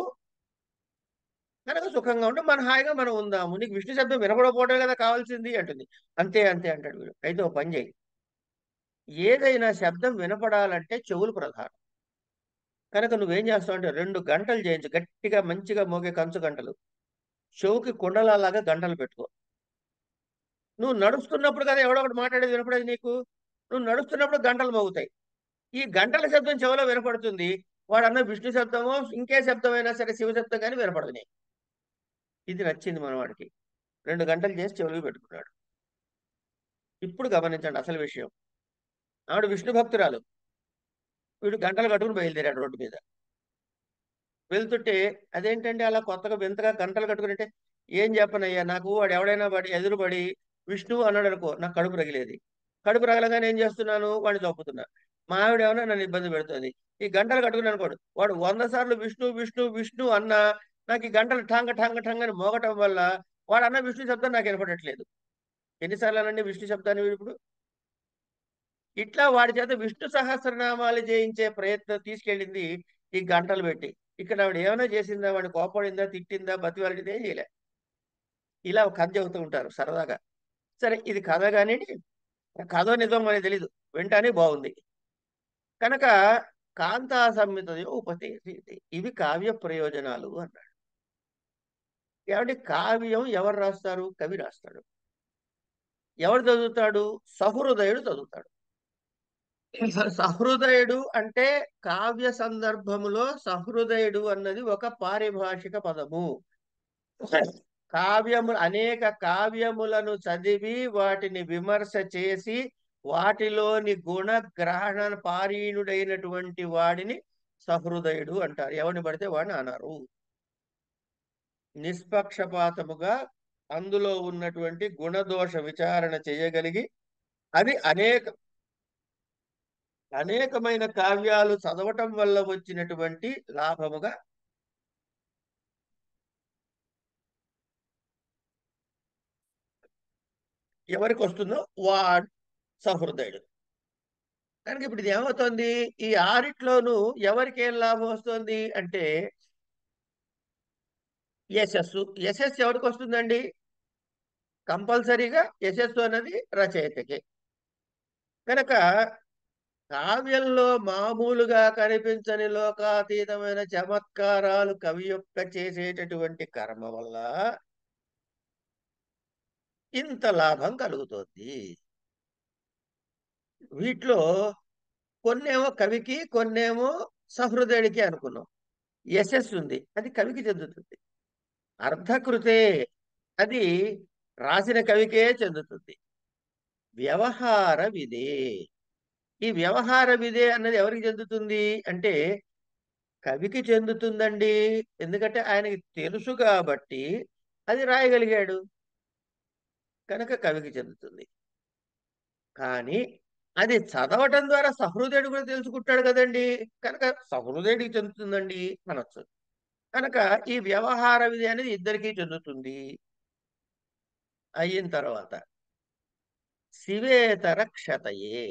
కనుక సుఖంగా ఉంటే మన హాయిగా మనం ఉందాము. నీకు విష్ణు శబ్దం వినపడకపోవడం కదా కావాల్సింది అంటుంది. అంతే అంతే అంటాడు వీడు. అయితే ఓ పని చేయి, ఏదైనా శబ్దం వినపడాలంటే చెవులు ప్రధానం. కనుక నువ్వేం చేస్తావు అంటే 2 గంటలు చేయించు, గట్టిగా మంచిగా మోగే కంచు గంటలు, చెవుకి కుండలాగా గంటలు పెట్టుకో. నువ్వు నడుస్తున్నప్పుడు కదా ఎవడో ఒకటి మాట్లాడేది వినపడేది నీకు. నువ్వు నడుస్తున్నప్పుడు గంటలు మోగుతాయి. ఈ గంటల శబ్దం చెవిలో వినపడుతుంది. వాడన్న విష్ణు శబ్దమో ఇంకే శబ్దమైనా సరే శివ శబ్దం కానీ వినపడదు నీకు. ఇది నచ్చింది మనవాడికి. 2 గంటలు చేసి చెవులు పెట్టుకున్నాడు. ఇప్పుడు గమనించండి అసలు విషయం. ఆవిడ విష్ణు భక్తురాలు, వీడు గంటలు కట్టుకుని బయలుదేరాడు రోడ్డు మీద. వెళ్తుంటే, అదేంటంటే అలా కొత్తగా వింతగా గంటలు కట్టుకుని అంటే, ఏం చెప్పనయ్యా, నాకు వాడు ఎవడైనా ఎదురుపడి విష్ణువు అన్నాడు అనుకో, నాకు కడుపు రగిలేది. కడుపు రగలగానే ఏం చేస్తున్నాను? వాడిని చంపుతున్నా. మా ఆవిడ ఏమైనా నన్ను ఇబ్బంది పెడుతుంది. ఈ గంటలు కట్టుకుని అనుకోడు, వాడు 100 సార్లు విష్ణు విష్ణు విష్ణు అన్నా నాకు ఈ గంటలు ఠంగ ఠంగ ఠంగ అని మోగటం వల్ల వాడు అన్న విష్ణు శబ్దం నాకు వినపడట్లేదు. ఎన్నిసార్లు అనండి విష్ణు శబ్దాన్ని వీడు ఇప్పుడు? ఇట్లా వాడి చేత విష్ణు సహస్రనామాలు చేయించే ప్రయత్నం తీసుకెళ్ళింది ఈ గంటలు పెట్టి. ఇక్కడ ఆవిడ ఏమైనా చేసిందా? వాడిని కోపడిందా, తిట్టిందా, బతివాడిందా? ఏం చేయలే. ఇలా ఒక కథ చెబుతూ ఉంటారు సరదాగా. సరే, ఇది కథ కానీ కథ నిజం అనేది తెలీదు, వింటానే బాగుంది. కనుక కాంతా సంహితయో ఉపదేశి, ఇవి కావ్య ప్రయోజనాలు అన్నాడు. ఏమంటే కావ్యం ఎవరు రాస్తారు? కవి రాస్తాడు. ఎవరు చదువుతాడు? సహృదయుడు చదువుతాడు. సహృదయుడు అంటే కావ్య సందర్భములో సహృదయుడు అన్నది ఒక పారిభాషిక పదము. అనేక కావ్యములను చదివి వాటిని విమర్శ చేసి వాటిలోని గుణగ్రహణ పారీణుడైనటువంటి వాడిని సహృదయుడు అంటారు. ఎవరిని పడితే వాడిని అన్నారు. నిష్పక్షపాతముగా అందులో ఉన్నటువంటి గుణదోష విచారణ చేయగలిగి అది అనేకమైన కావ్యాలు చదవటం వల్ల వచ్చినటువంటి లాభముగా ఎవరికి వస్తుందో వాడు సహృదయుడు. కనుక ఇప్పుడు ఇది ఏమవుతుంది, ఈ ఆరిట్లోనూ ఎవరికి ఏం లాభం వస్తుంది అంటే యశస్సు. యశస్సు ఎవరికి వస్తుందండి? కంపల్సరీగా యశస్సు అన్నది రచయితకి. కనుక కావ్యంలో మామూలుగా కనిపించని లోకాతీతమైన చమత్కారాలు కవి యొక్క చేసేటటువంటి కర్మ వల్ల ఇంత లాభం కలుగుతుంది. వీటిలో కొన్నేమో కవికి, కొన్నేమో సహృదయుడికి అనుకున్నాం. యశస్సు ఉంది, అది కవికి చెందుతుంది. అర్ధకృతే, అది రాసిన కవికే చెందుతుంది. వ్యవహార విదే, ఈ వ్యవహార విదే అన్నది ఎవరికి చెందుతుంది అంటే కవికి చెందుతుందండి. ఎందుకంటే ఆయనకి తెలుసు కాబట్టి అది రాయగలిగాడు, కనుక కవికి చెందుతుంది. కానీ అది చదవటం ద్వారా సహృదయుడు కూడా తెలుసుకుంటాడు కదండి, కనుక సహృదయుడికి చెందుతుందండి అనొచ్చు. కనుక ఈ వ్యవహార విధి అనేది ఇద్దరికీ చెందుతుంది. అయిన తర్వాత శివేతర క్షతయే.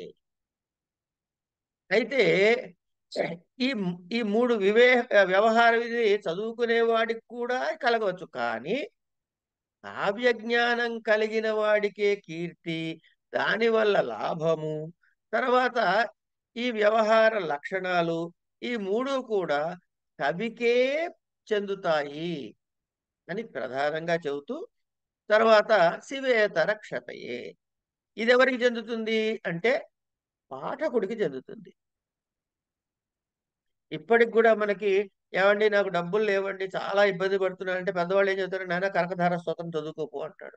అయితే ఈ ఈ మూడు వ్యవహార విధి చదువుకునే వాడికి కూడా కలగవచ్చు. కానీ కావ్య జ్ఞానం కలిగిన వాడికే కీర్తి, దానివల్ల లాభము, తర్వాత ఈ వ్యవహార లక్షణాలు, ఈ మూడు కూడా కవికే చెందుతాయి అని ప్రధానంగా చెబుతూ, తర్వాత శివేతర క్షతయే, ఇది ఎవరికి చెందుతుంది అంటే పాఠకుడికి చెందుతుంది. ఇప్పటికి కూడా మనకి ఏమండి నాకు డబ్బులు లేవండి, చాలా ఇబ్బంది పడుతున్నానంటే పెద్దవాళ్ళు ఏం చెప్తారు, నాయన కనకధార స్తోత్రం చదువుకోపో అంటాడు.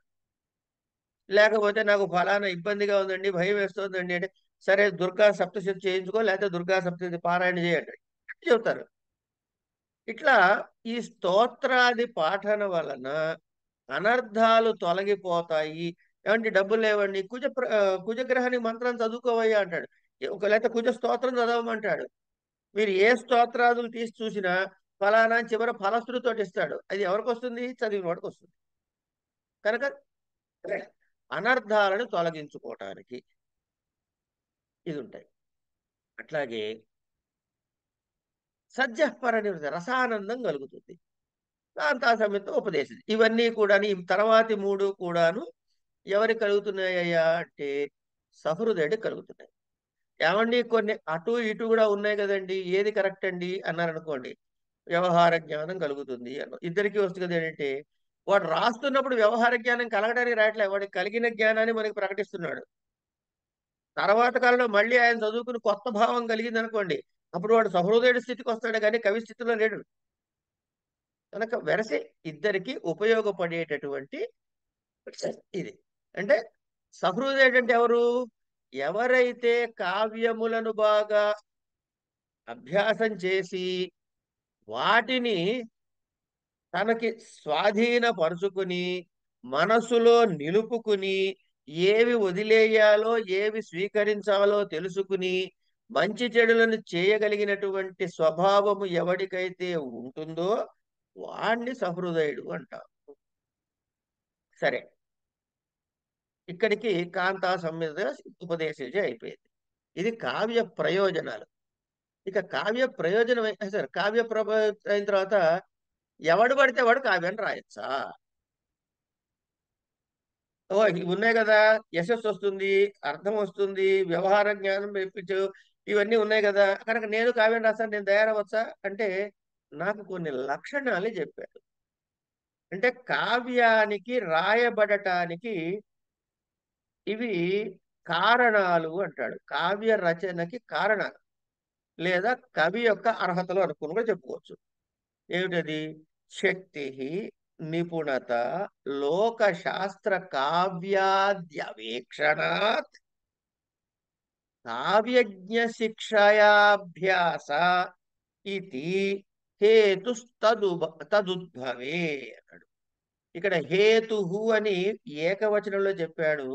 లేకపోతే నాకు ఫలానా ఇబ్బందిగా ఉందండి, భయం వేస్తుందండి అంటే సరే దుర్గా సప్తశతి చేయించుకో, లేకపోతే దుర్గా సప్తశతి పారాయణ చేయండి చెబుతారు. ఇట్లా ఈ స్తోత్రాది పాఠన వలన అనర్థాలు తొలగిపోతాయి. ఏమంటే డబ్బులు లేవండి, కుజగ్రహానికి మంత్రం చదువుకోవయ్యా అంటాడు. లేకపోతే కుజ స్తోత్రం చదవమంటాడు. మీరు ఏ స్తోత్రాదులు తీసి చూసినా ఫలానా చివర ఫలశ్రుతితోటి ఇస్తాడు. అది ఎవరికి వస్తుంది? చదివిన వాడికి వస్తుంది. కనుక అనర్థాలను తొలగించుకోవటానికి ఇది ఉంటాయి. అట్లాగే సజ్జఃపర నివృత్తి, రసానందం కలుగుతుంది. కాంతా సమేత ఉపదేశం, ఇవన్నీ కూడా ఈ తర్వాతి మూడు కూడాను ఎవరికి కలుగుతున్నాయ్యా అంటే సహృదయుడికి కలుగుతున్నాయి. ఏమండి కొన్ని అటు ఇటు కూడా ఉన్నాయి కదండి, ఏది కరెక్ట్ అండి అన్నారు అనుకోండి, వ్యవహార జ్ఞానం కలుగుతుంది అన్న ఇద్దరికి వస్తుంది కదా. ఏంటంటే వాడు రాస్తున్నప్పుడు వ్యవహార జ్ఞానం కలగడానికి రాయట్లే, వాడికి కలిగిన జ్ఞానాన్ని మనకి ప్రకటిస్తున్నాడు. తర్వాత కాలంలో మళ్ళీ ఆయన చదువుకుని కొత్త భావం కలిగింది అనుకోండి, అప్పుడు వాడు సహృదయుడి స్థితికి వస్తాడు కానీ కవి స్థితిలో లేడు. కనుక వెరసి ఇద్దరికి ఉపయోగపడేటటువంటి ఇది. అంటే సహృదయుడు అంటే ఎవరు? ఎవరైతే కావ్యములను బాగా అభ్యాసం చేసి వాటిని తనకి స్వాధీనపరుచుకుని మనసులో నిలుపుకుని ఏవి వదిలేయాలో ఏవి స్వీకరించాలో తెలుసుకుని మంచి చెడులను చేయగలిగినటువంటి స్వభావము ఎవడికైతే ఉంటుందో వాణ్ణి సహృదయుడు అంటారు. సరే, ఇక్కడికి కాంతా సంహిత ఉపదేశించి అయిపోయింది. ఇది కావ్య ప్రయోజనాలు. ఇక కావ్య ప్రయోజనం సరే, అయిన తర్వాత ఎవడు పడితే వాడు కావ్యాన్ని రాయొచ్చా? ఓ ఇవి ఉన్నాయి కదా, యశస్సు వస్తుంది, అర్థం వస్తుంది, వ్యవహార జ్ఞానం మెప్పించు, ఇవన్నీ ఉన్నాయి కదా, కనుక నేను కావ్యం రాస్తాను, నేను తయారవచ్చా అంటే నాకు కొన్ని లక్షణాలు చెప్పాడు. అంటే కావ్యానికి రాయబడటానికి ఇవి కారణాలు అంటాడు. కావ్య రచనకి కారణాలు లేదా కవి యొక్క అర్హతలు అనుకుని కూడా చెప్పుకోవచ్చు. ఏమిటది? శక్తి, నిపుణత, లోకశాస్త్ర కావ్యాద్యవేక్షణాత్, కావ్యజ్ఞ శిక్షయాభ్యాస ఇది తదుద్భవే అన్నాడు. ఇక్కడ హేతు అని ఏకవచనంలో చెప్పాడు.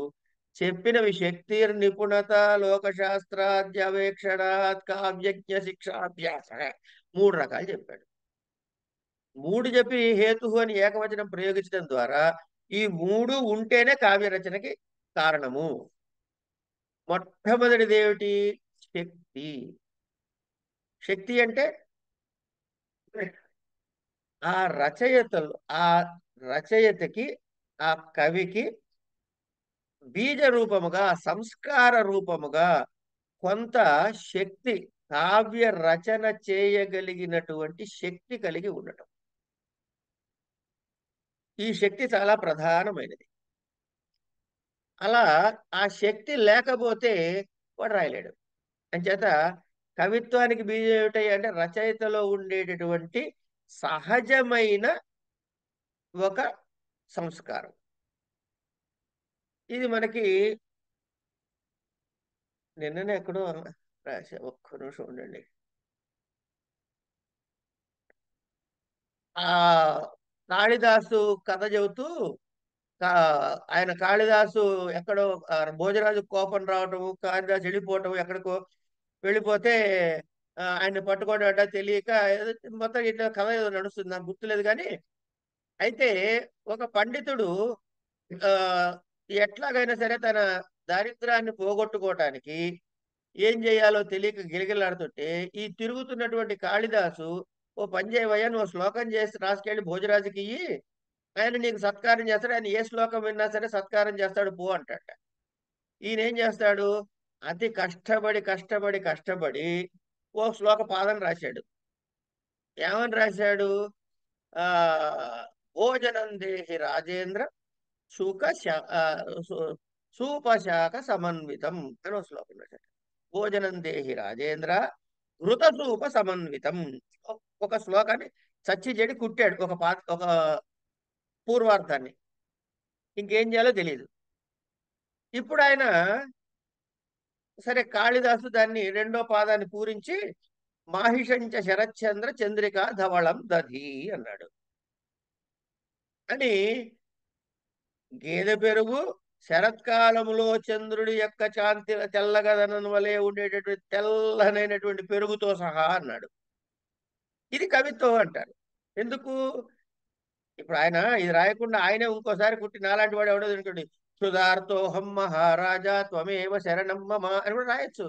చెప్పినవి శక్తి, నిపుణత, లోకశాస్త్రాద్యవేక్షణాత్, కావ్యజ్ఞ శిక్షాభ్యాస, మూడు రకాలు చెప్పాడు. మూడు చెప్పి హేతు అని ఏకవచనం ప్రయోగించడం ద్వారా ఈ మూడు ఉంటేనే కావ్య రచనకి కారణము. మొట్టమొదటిది ఏమిటి? శక్తి. శక్తి అంటే ఆ రచయితలు, ఆ రచయితకి, ఆ కవికి బీజ రూపముగా, సంస్కార రూపముగా కొంత శక్తి, కావ్య రచన చేయగలిగినటువంటి శక్తి కలిగి ఉండటం. ఈ శక్తి చాలా ప్రధానమైనది. అలా ఆ శక్తి లేకపోతే వాడు రాయలేడు. అంచేత కవిత్వానికి బీజం ఏమిటి అంటే రచయితలో ఉండేటటువంటి సహజమైన ఒక సంస్కారం. ఇది మనకి నిన్ననే ఎక్కడో రాశా, ఒక్క నిమిషం ఉండండి. ఆ కాళిదాసు కథ చెబుతూ ఆయన కాళిదాసు ఎక్కడో భోజరాజు కోపం రావటము, కాళిదాసు వెళ్ళిపోవటం, ఎక్కడికో వెళ్ళిపోతే ఆయన్ని పట్టుకోవడం తెలియక మొత్తం ఇట్లా కథ ఏదో నడుస్తుంది, నాకు గుర్తులేదు. కానీ అయితే ఒక పండితుడు ఆ ఎట్లాగైనా సరే తన దారిద్రాన్ని పోగొట్టుకోవటానికి ఏం చేయాలో తెలియక గిలగిలాడుతుంటే ఈ తిరుగుతున్నటువంటి కాళిదాసు, ఓ పని చేయవయ్యా, నువ్వు శ్లోకం చేసి రాసుకెళ్ళి భోజరాజుకి ఇయ్యి, ఆయన నీకు సత్కారం చేస్తాడు, ఆయన ఏ శ్లోకం విన్నా సరే సత్కారం చేస్తాడు పో అంటాట. ఈయన ఏం చేస్తాడు? అతి కష్టపడి కష్టపడి కష్టపడి ఓ శ్లోక పాదం రాశాడు. ఏమని రాశాడు? ఆ భోజనం దేహి రాజేంద్ర శుక సూపశాఖ సమన్వితం అని ఒక శ్లోకం రాశాడు. భోజనం దేహి రాజేంద్ర ఘృత సూప సమన్వితం. ఒక శ్లోకాన్ని చచ్చి చెడి కుట్టాడు, ఒక పూర్వార్థాన్ని. ఇంకేం చేయాలో తెలియదు. ఇప్పుడు ఆయన సరే కాళిదాసు దాన్ని రెండో పాదాన్ని పూరించి మాహిషంచ శరశ్చంద్ర చంద్రికా ధవళం దధి అన్నాడు. అని గేదె పెరుగు శరత్కాలములో చంద్రుడి యొక్క కాంతి తెల్లగదనం వలె ఉండేటటువంటి తెల్లనైనటువంటి పెరుగుతో సహా అన్నాడు. ఇది కవిత్వం అంటారు. ఎందుకు? ఇప్పుడు ఆయన ఇది రాయకుండా ఆయనే ఇంకోసారి కుట్టి నాలాంటి వాడు ఎవడో అనుకోండి, సుధార్థోహం మహారాజా త్వమేవ శరణం మమ అని కూడా రాయొచ్చు.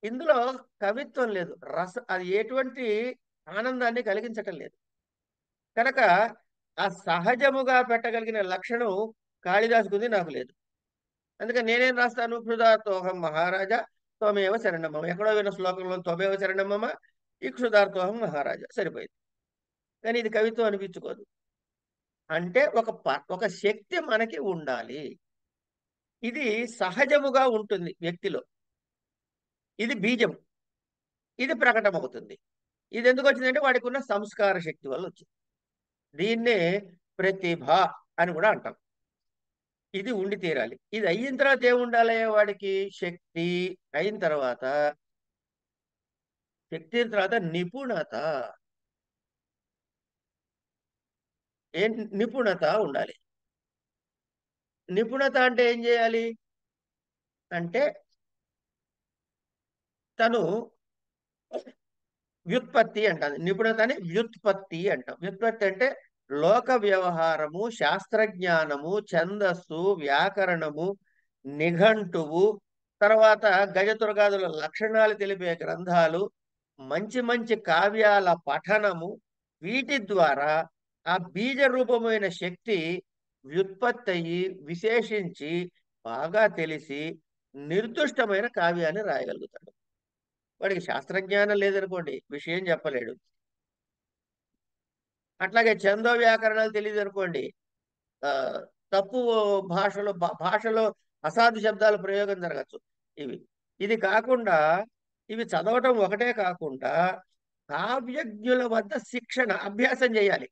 ఇందులో కవిత్వం లేదు, అది ఎటువంటి ఆనందాన్ని కలిగించటం లేదు. కనుక ఆ సహజముగా పెట్టగలిగిన లక్షణం కాళిదాసుకుంది, నాకు లేదు. అందుకని నేనేం రాస్తాను? క్షుధార్థోహం మహారాజా త్వమేవ శరణమ్మ. ఎక్కడో విన్న శ్లోకంలో త్వమేవ శరణమ్మ, ఈ క్షుధార్థోహం మహారాజా సరిపోయింది. కానీ ఇది కవిత్వం అనిపించుకోదు. అంటే ఒక శక్తి మనకి ఉండాలి. ఇది సహజముగా ఉంటుంది వ్యక్తిలో. ఇది బీజం. ఇది ప్రకటమవుతుంది. ఇది ఎందుకు వచ్చిందంటే వాడికి ఉన్న సంస్కార శక్తి వల్ల వచ్చింది. దీన్నే ప్రతిభ అని కూడా అంటాం. ఇది ఉండి తీరాలి. ఇది అయిన తర్వాత ఏముండాలి వాడికి? శక్తి. అయిన తర్వాత శక్తి తర్వాత నిపుణత. నిపుణత ఉండాలి. నిపుణత అంటే ఏం చేయాలి అంటే తను వ్యుత్పత్తి అంటారు. నిపుణత అని వ్యుత్పత్తి అంటాం. వ్యుత్పత్తి అంటే లోక వ్యవహారము, శాస్త్రజ్ఞానము, ఛందస్సు, వ్యాకరణము, నిఘంటువు, తర్వాత గజతురగాదుల లక్షణాలు తెలిపే గ్రంథాలు, మంచి మంచి కావ్యాల పఠనము, వీటి ద్వారా ఆ బీజ రూపమైన శక్తి వ్యుత్పత్తి అయ్యి విశేషించి బాగా తెలిసి నిర్దుష్టమైన కావ్యాన్ని రాయగలుగుతాడు. వాడికి శాస్త్రజ్ఞానం లేదనుకోండి, విషయం చెప్పలేడు. అట్లాగే ఛందో వ్యాకరణాలు తెలియదు అనుకోండి, ఆ తప్పు భాషలో అసాధు శబ్దాల ప్రయోగం జరగచ్చు. ఇది కాకుండా ఇవి చదవటం ఒకటే కాకుండా కావ్యజ్ఞుల వద్ద శిక్షణ, అభ్యాసం చేయాలి.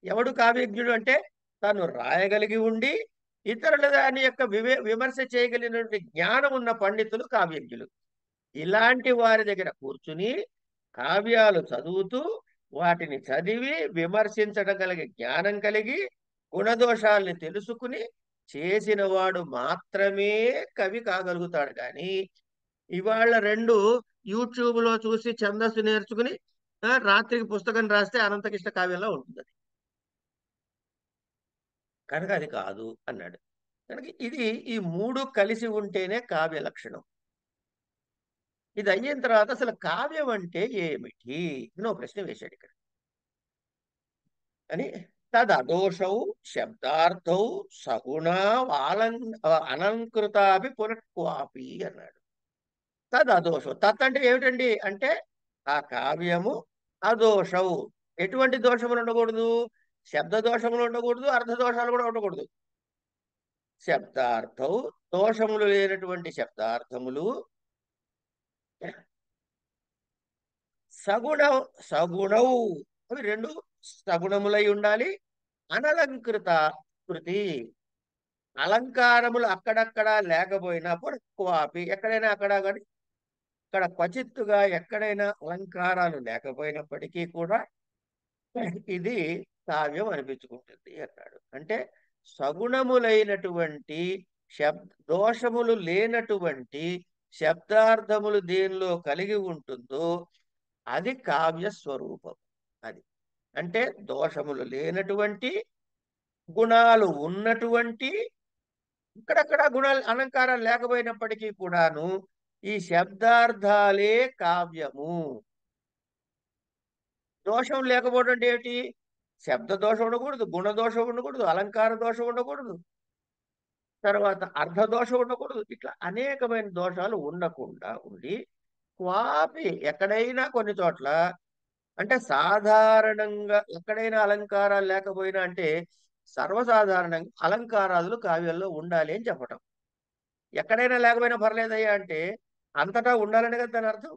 ఎవడు కావ్యజ్ఞుడు అంటే తను రాయగలిగి ఉండి ఇతరుల దాని యొక్క విమర్శ చేయగలిగినటువంటి జ్ఞానం ఉన్న పండితులు కావ్యజ్ఞులు. ఇలాంటి వారి దగ్గర కూర్చుని కావ్యాలు చదువుతూ వాటిని చదివి విమర్శించడం కలిగి జ్ఞానం కలిగి గుణదోషాల్ని తెలుసుకుని చేసిన వాడు మాత్రమే కవి కాగలుగుతాడు. కానీ ఇవాళ యూట్యూబ్లో చూసి ఛందస్సు నేర్చుకుని రాత్రికి పుస్తకం రాస్తే అనంతకృష్ణ కావ్యంలో ఉంటుంది. కనుక అది కాదు అన్నాడు. కనుక ఇది ఈ మూడు కలిసి ఉంటేనే కావ్య లక్షణం. ఇది అయిన తర్వాత అసలు కావ్యం అంటే ఏమిటి అని ఒక ప్రశ్న వేశాడు ఇక్కడ. అని తదదోషౌ శబ్దార్థౌ సగుణ అలంకృతాపి పునఃక్వాపి అన్నాడు. తదదోషం. తత్ అంటే ఏమిటండి అంటే ఆ కావ్యము అదోషౌ. ఎటువంటి దోషములు ఉండకూడదు? శబ్ద దోషములు ఉండకూడదు, అర్థ దోషాలు కూడా ఉండకూడదు. శబ్దార్థౌ దోషములు లేనటువంటి శబ్దార్థములు, సగుణ సగుణౌ అవి రెండు సగుణములై ఉండాలి. అనలంకృత కృతి అలంకారములు అక్కడక్కడ లేకపోయినా క్వాపి ఎక్కడైనా అక్కడ కానీ ఇక్కడ క్వచిత్తుగా ఎక్కడైనా అలంకారాలు లేకపోయినప్పటికీ కూడా ఇది కావ్యం అనిపించుకుంటుంది అన్నాడు. అంటే సగుణములైనటువంటి దోషములు లేనటువంటి శబ్దార్థములు దేనిలో కలిగి ఉంటుందో అది కావ్య స్వరూపం. అది అంటే దోషములు లేనటువంటి గుణాలు ఉన్నటువంటి ఇక్కడక్కడ గుణాలు అలంకారాలు లేకపోయినప్పటికీ కూడాను ఈ శబ్దార్థాలే కావ్యము. దోషం లేకపోవడం అంటే ఏమిటి? శబ్ద దోషం ఉండకూడదు, గుణదోషం ఉండకూడదు, అలంకార దోషం ఉండకూడదు, తర్వాత అర్ధ దోషం ఉండకూడదు. ఇట్లా అనేకమైన దోషాలు ఉండకుండా ఉండి క్వాపి ఎక్కడైనా కొన్ని చోట్ల అంటే సాధారణంగా ఎక్కడైనా అలంకారాలు లేకపోయినా అంటే సర్వసాధారణంగా అలంకారాలు కావ్యంలో ఉండాలి అని చెప్పటం. ఎక్కడైనా లేకపోయినా పర్లేదయ్యా అంటే అంతటా ఉండాలని కదా దాని అర్థం.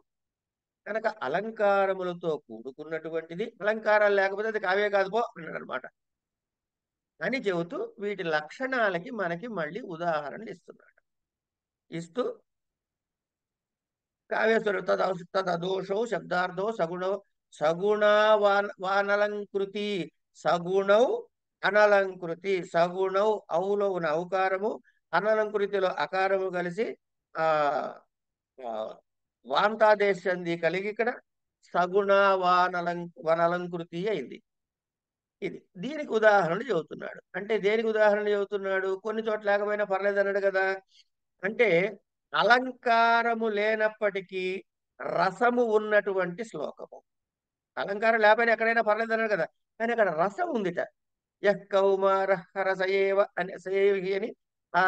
కనుక అలంకారములతో కూడుకున్నటువంటిది, అలంకారాలు లేకపోతే అది కావ్యే కాదు పో అన్నాడు అనమాట. అని చెబుతూ వీటి లక్షణాలకి మనకి మళ్ళీ ఉదాహరణలు ఇస్తున్నాడు. ఇస్తూ కావ్యస్వరం తదోషో శబ్దార్థో సగుణౌ వానలంకృతి సగుణౌ అనలంకృతి. సగుణౌ ఔలో ఉన్న ఔకారము, అనలంకృతిలో అకారము కలిసి ఆ వాంతాదేశంది కలిగి ఇక్కడ సగుణ వనలంకృతి అయింది. ఇది దీనికి ఉదాహరణలు చెబుతున్నాడు. అంటే దేనికి ఉదాహరణ చెబుతున్నాడు? కొన్ని చోట్ల లేకపోయినా పర్లేదు అన్నాడు కదా. అంటే అలంకారము లేనప్పటికీ రసము ఉన్నటువంటి శ్లోకము. అలంకారం లేకపోయినా ఎక్కడైనా పర్లేదు అన్నాడు కదా, కానీ అక్కడ రసం ఉందిట. యః కౌమార రసయేవ అని సయేవి అని ఆ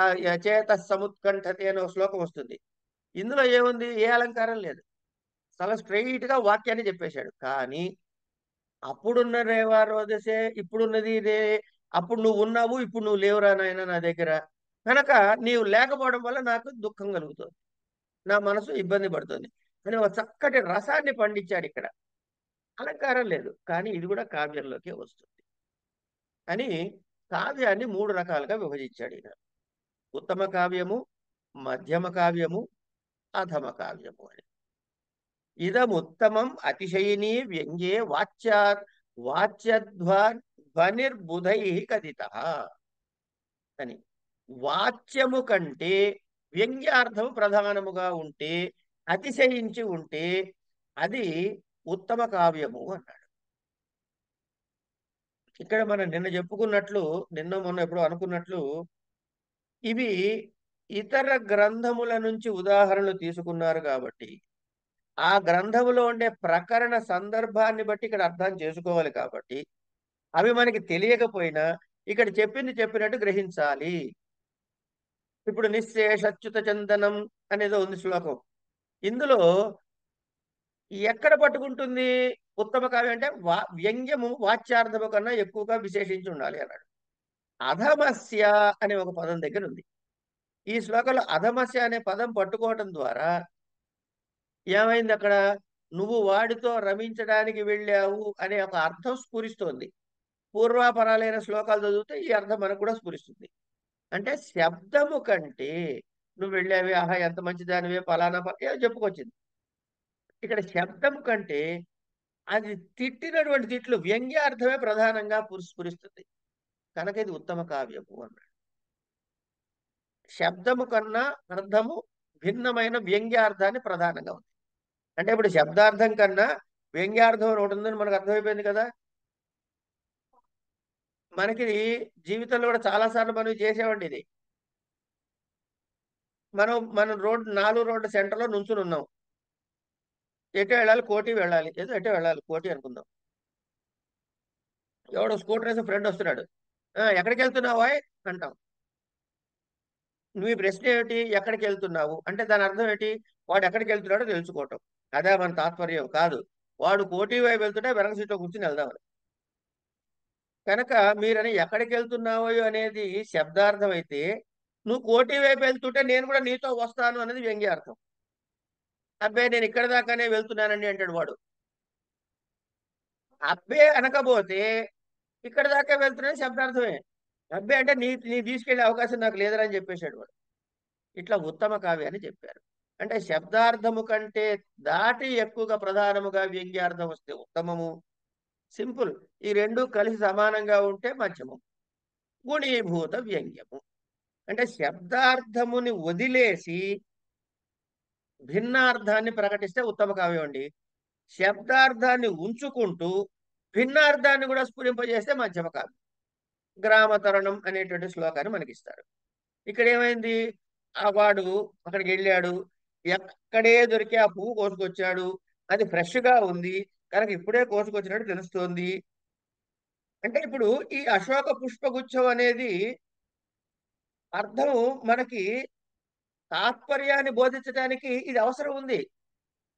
చేత సముత్కంఠతే అనే ఒక శ్లోకం వస్తుంది. ఇందులో ఏముంది? ఏ అలంకారం లేదు. చాలా స్ట్రైట్ గా వాక్యాన్ని చెప్పేశాడు. కానీ అప్పుడున్న రేవారోదసే ఇప్పుడున్నది ఇదే. అప్పుడు నువ్వు ఉన్నావు, ఇప్పుడు నువ్వు లేవురా నాయన నా దగ్గర. కనుక నీవు లేకపోవడం వల్ల నాకు దుఃఖం కలుగుతుంది, నా మనసు ఇబ్బంది పడుతుంది అని ఒక చక్కటి రసాన్ని పండించాడు ఇక్కడ. అలంకారం లేదు, కానీ ఇది కూడా కావ్యంలోకే వస్తుంది అని కావ్యాన్ని మూడు రకాలుగా విభజించాడు ఈయన. ఉత్తమ కావ్యము, మధ్యమ కావ్యము, అధమ కావ్యము అని. ఇదముత్తమం అతిశయిని వ్యంగ్యే వాచ్యధ్వనిర్బుధై కథిత అని. వాచ్యము కంటే వ్యంగ్యార్థము ప్రధానముగా ఉంటే, అతిశయించి ఉంటే అది ఉత్తమ కావ్యము అన్నాడు. ఇక్కడ మనం నిన్న చెప్పుకున్నట్లు, నిన్న మొన్న ఎప్పుడో అనుకున్నట్లు, ఇవి ఇతర గ్రంథముల నుంచి ఉదాహరణలు తీసుకున్నారు కాబట్టి ఆ గ్రంథములో ఉండే ప్రకరణ సందర్భాన్ని బట్టి ఇక్కడ అర్థం చేసుకోవాలి కాబట్టి అవి మనకి తెలియకపోయినా ఇక్కడ చెప్పింది చెప్పినట్టు గ్రహించాలి. ఇప్పుడు నిశ్శేషచ్యుత చందనం అనేది ఉంది శ్లోకం. ఇందులో ఎక్కడ పట్టుకుంటుంది ఉత్తమ కావ్యం అంటే వ్యంగ్యము వాచ్యార్థము కన్నా ఎక్కువగా విశేషించి ఉండాలి అన్నాడు. అధమస్య అనే ఒక పదం దగ్గర ఉంది. ఈ శ్లోకంలో అధమస్య అనే పదం పట్టుకోవటం ద్వారా ఏమైంది? అక్కడ నువ్వు వాడితో రమించడానికి వెళ్ళావు అనే ఒక అర్థం స్ఫురిస్తోంది. పూర్వాపరాలైన శ్లోకాలు చదివితే ఈ అర్థం మనకు కూడా స్ఫురిస్తుంది. అంటే శబ్దము కంటే నువ్వు వెళ్ళావి, ఆహా ఎంత మంచిదానివే, ఫలానా ఏదో చెప్పుకొచ్చింది. ఇక్కడ శబ్దం కంటే అది తిట్టినటువంటి తిట్లు వ్యంగ్యార్థమే ప్రధానంగా స్ఫురిస్తుంది. కనుక ఇది ఉత్తమ కావ్యము అన్నాడు. శబ్దము కన్నా అర్థము భిన్నమైన వ్యంగ్యార్థాన్ని ప్రధానంగా ఉంది. అంటే ఇప్పుడు శబ్దార్థం కన్నా వ్యంగ్యార్థం అని ఒకటి ఉందని మనకు అర్థమైపోయింది కదా. మనకి జీవితంలో కూడా చాలా సార్లు మనం చేసేవండి ఇది. మనం నాలుగు రోడ్డు సెంటర్లో నుంచుని ఉన్నాం. ఎటు వెళ్ళాలి? కోటి వెళ్ళాలి. ఏదో ఎటు వెళ్ళాలి? కోటి అనుకుందాం. ఎవడో స్కూటర్ వేసి ఫ్రెండ్ వస్తున్నాడు. ఎక్కడికి వెళ్తున్నావా అంటాం. నువ్వు ఈ ప్రశ్న ఏమిటి? ఎక్కడికి వెళ్తున్నావు అంటే దాని అర్థం ఏంటి? వాడు ఎక్కడికి వెళ్తున్నాడో తెలుసుకోవటం. అదే మన తాత్పర్యం కాదు. వాడు కోటి వైపు వెళ్తుంటే వెనక సీట్లో కూర్చుని వెళ్దామని. కనుక మీరని ఎక్కడికి వెళ్తున్నావు అనేది శబ్దార్థం అయితే, నువ్వు కోటి వైపు వెళ్తుంటే నేను కూడా నీతో వస్తాను అనేది వ్యంగ్యార్థం. అబ్బాయి నేను ఇక్కడ దాకానే వెళ్తున్నానండి అంటాడు వాడు. అబ్బే అనకపోతే ఇక్కడ దాకా వెళ్తున్నాను శబ్దార్థమే. అబ్బే అంటే నీ తీసుకెళ్లే అవకాశం నాకు లేదని చెప్పేశాడు వాడు. ఇట్లా ఉత్తమ కావ్యాన్ని చెప్పారు. అంటే శబ్దార్థము కంటే దాటి ఎక్కువగా ప్రధానముగా వ్యంగ్యార్థం వస్తే ఉత్తమము. సింపుల్. ఈ రెండు కలిసి సమానంగా ఉంటే మధ్యమం. గుణీభూత వ్యంగ్యము అంటే శబ్దార్థముని వదిలేసి భిన్నార్థాన్ని ప్రకటిస్తే ఉత్తమ కావ్యం అండి. శబ్దార్థాన్ని ఉంచుకుంటూ భిన్నార్థాన్ని కూడా స్ఫురింపజేస్తే మధ్యమ కావ్యం. గ్రామతరణం అనేటువంటి శ్లోకాన్ని మనకిస్తారు. ఇక్కడ ఏమైంది? ఆ వాడు అక్కడికి వెళ్ళాడు, ఎక్కడే దొరికే ఆ పువ్వు కోసుకొచ్చాడు, అది ఫ్రెష్ గా ఉంది కనుక ఇప్పుడే కోసుకొచ్చినట్టు తెలుస్తోంది. అంటే ఇప్పుడు ఈ అశోక పుష్పగుచ్చం అనేది అర్థం మనకి తాత్పర్యాన్ని బోధించడానికి ఇది అవసరం ఉంది.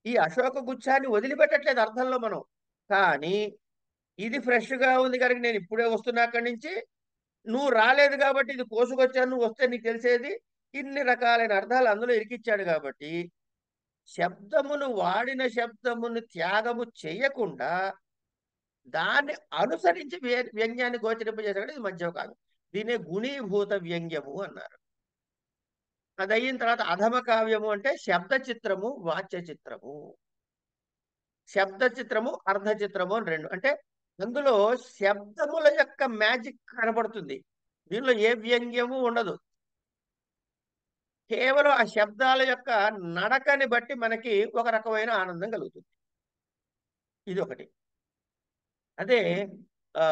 ఈ అశోక గుచ్చాన్ని వదిలిపెట్టట్లేదు అర్థంలో మనం. కానీ ఇది ఫ్రెష్ గా ఉంది కనుక నేను ఇప్పుడే వస్తున్నా అక్కడి నుంచి, నువ్వు రాలేదు కాబట్టి ఇది కోసుకొచ్చాను, నువ్వు వస్తే నీకు తెలిసేది. ఇన్ని రకాలైన అర్థాలు అందులో ఇరికిచ్చాడు కాబట్టి శబ్దమును వాడిన శబ్దమును త్యాగము చేయకుండా దాన్ని అనుసరించి వ్యంగ్యాన్ని గోచరింపజేసాడు. ఇది మధ్యమ కావ్యం. దీన్నే గుణీభూత వ్యంగ్యము అన్నారు. అది అయిన తర్వాత అధమ కావ్యము అంటే శబ్ద చిత్రము వాచ్య చిత్రము. శబ్ద చిత్రము అర్ధ చిత్రము అని రెండు. అంటే అందులో శబ్దముల యొక్క మ్యాజిక్ కనబడుతుంది. దీనిలో ఏ వ్యంగ్యము ఉండదు. కేవలం ఆ శబ్దాల యొక్క నడకని బట్టి మనకి ఒక రకమైన ఆనందం కలుగుతుంది. ఇది ఒకటి. అదే ఆ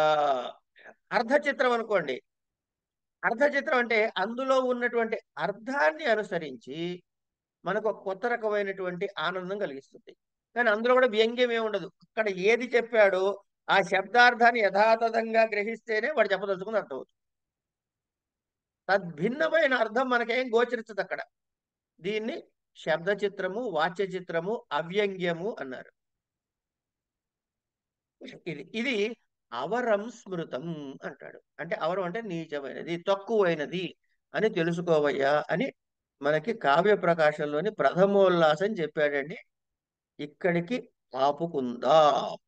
అర్ధ చిత్రం అనుకోండి. అర్ధ చిత్రం అంటే అందులో ఉన్నటువంటి అర్థాన్ని అనుసరించి మనకు ఒక కొత్త రకమైనటువంటి ఆనందం కలిగిస్తుంది. కానీ అందులో కూడా వ్యంగ్యం ఏమి ఉండదు. అక్కడ ఏది చెప్పాడో ఆ శబ్దార్థాన్ని యథాతథంగా గ్రహిస్తేనే వాడు చెప్పదలుచుకుని అర్థం అవుతుంది. తద్భిన్నమైన అర్థం మనకేం గోచరించదు అక్కడ. దీన్ని శబ్ద చిత్రము వాచ్య చిత్రము అవ్యంగ్యము అన్నారు. ఇది అవరం స్మృతం అంటాడు. అంటే అవరం అంటే నీచమైనది, తక్కువైనది అని తెలుసుకోవయ్యా అని మనకి కావ్య ప్రకాశంలోని ప్రథమోల్లాసం చెప్పాడండి. ఇక్కడికి ఆపుకుందాం.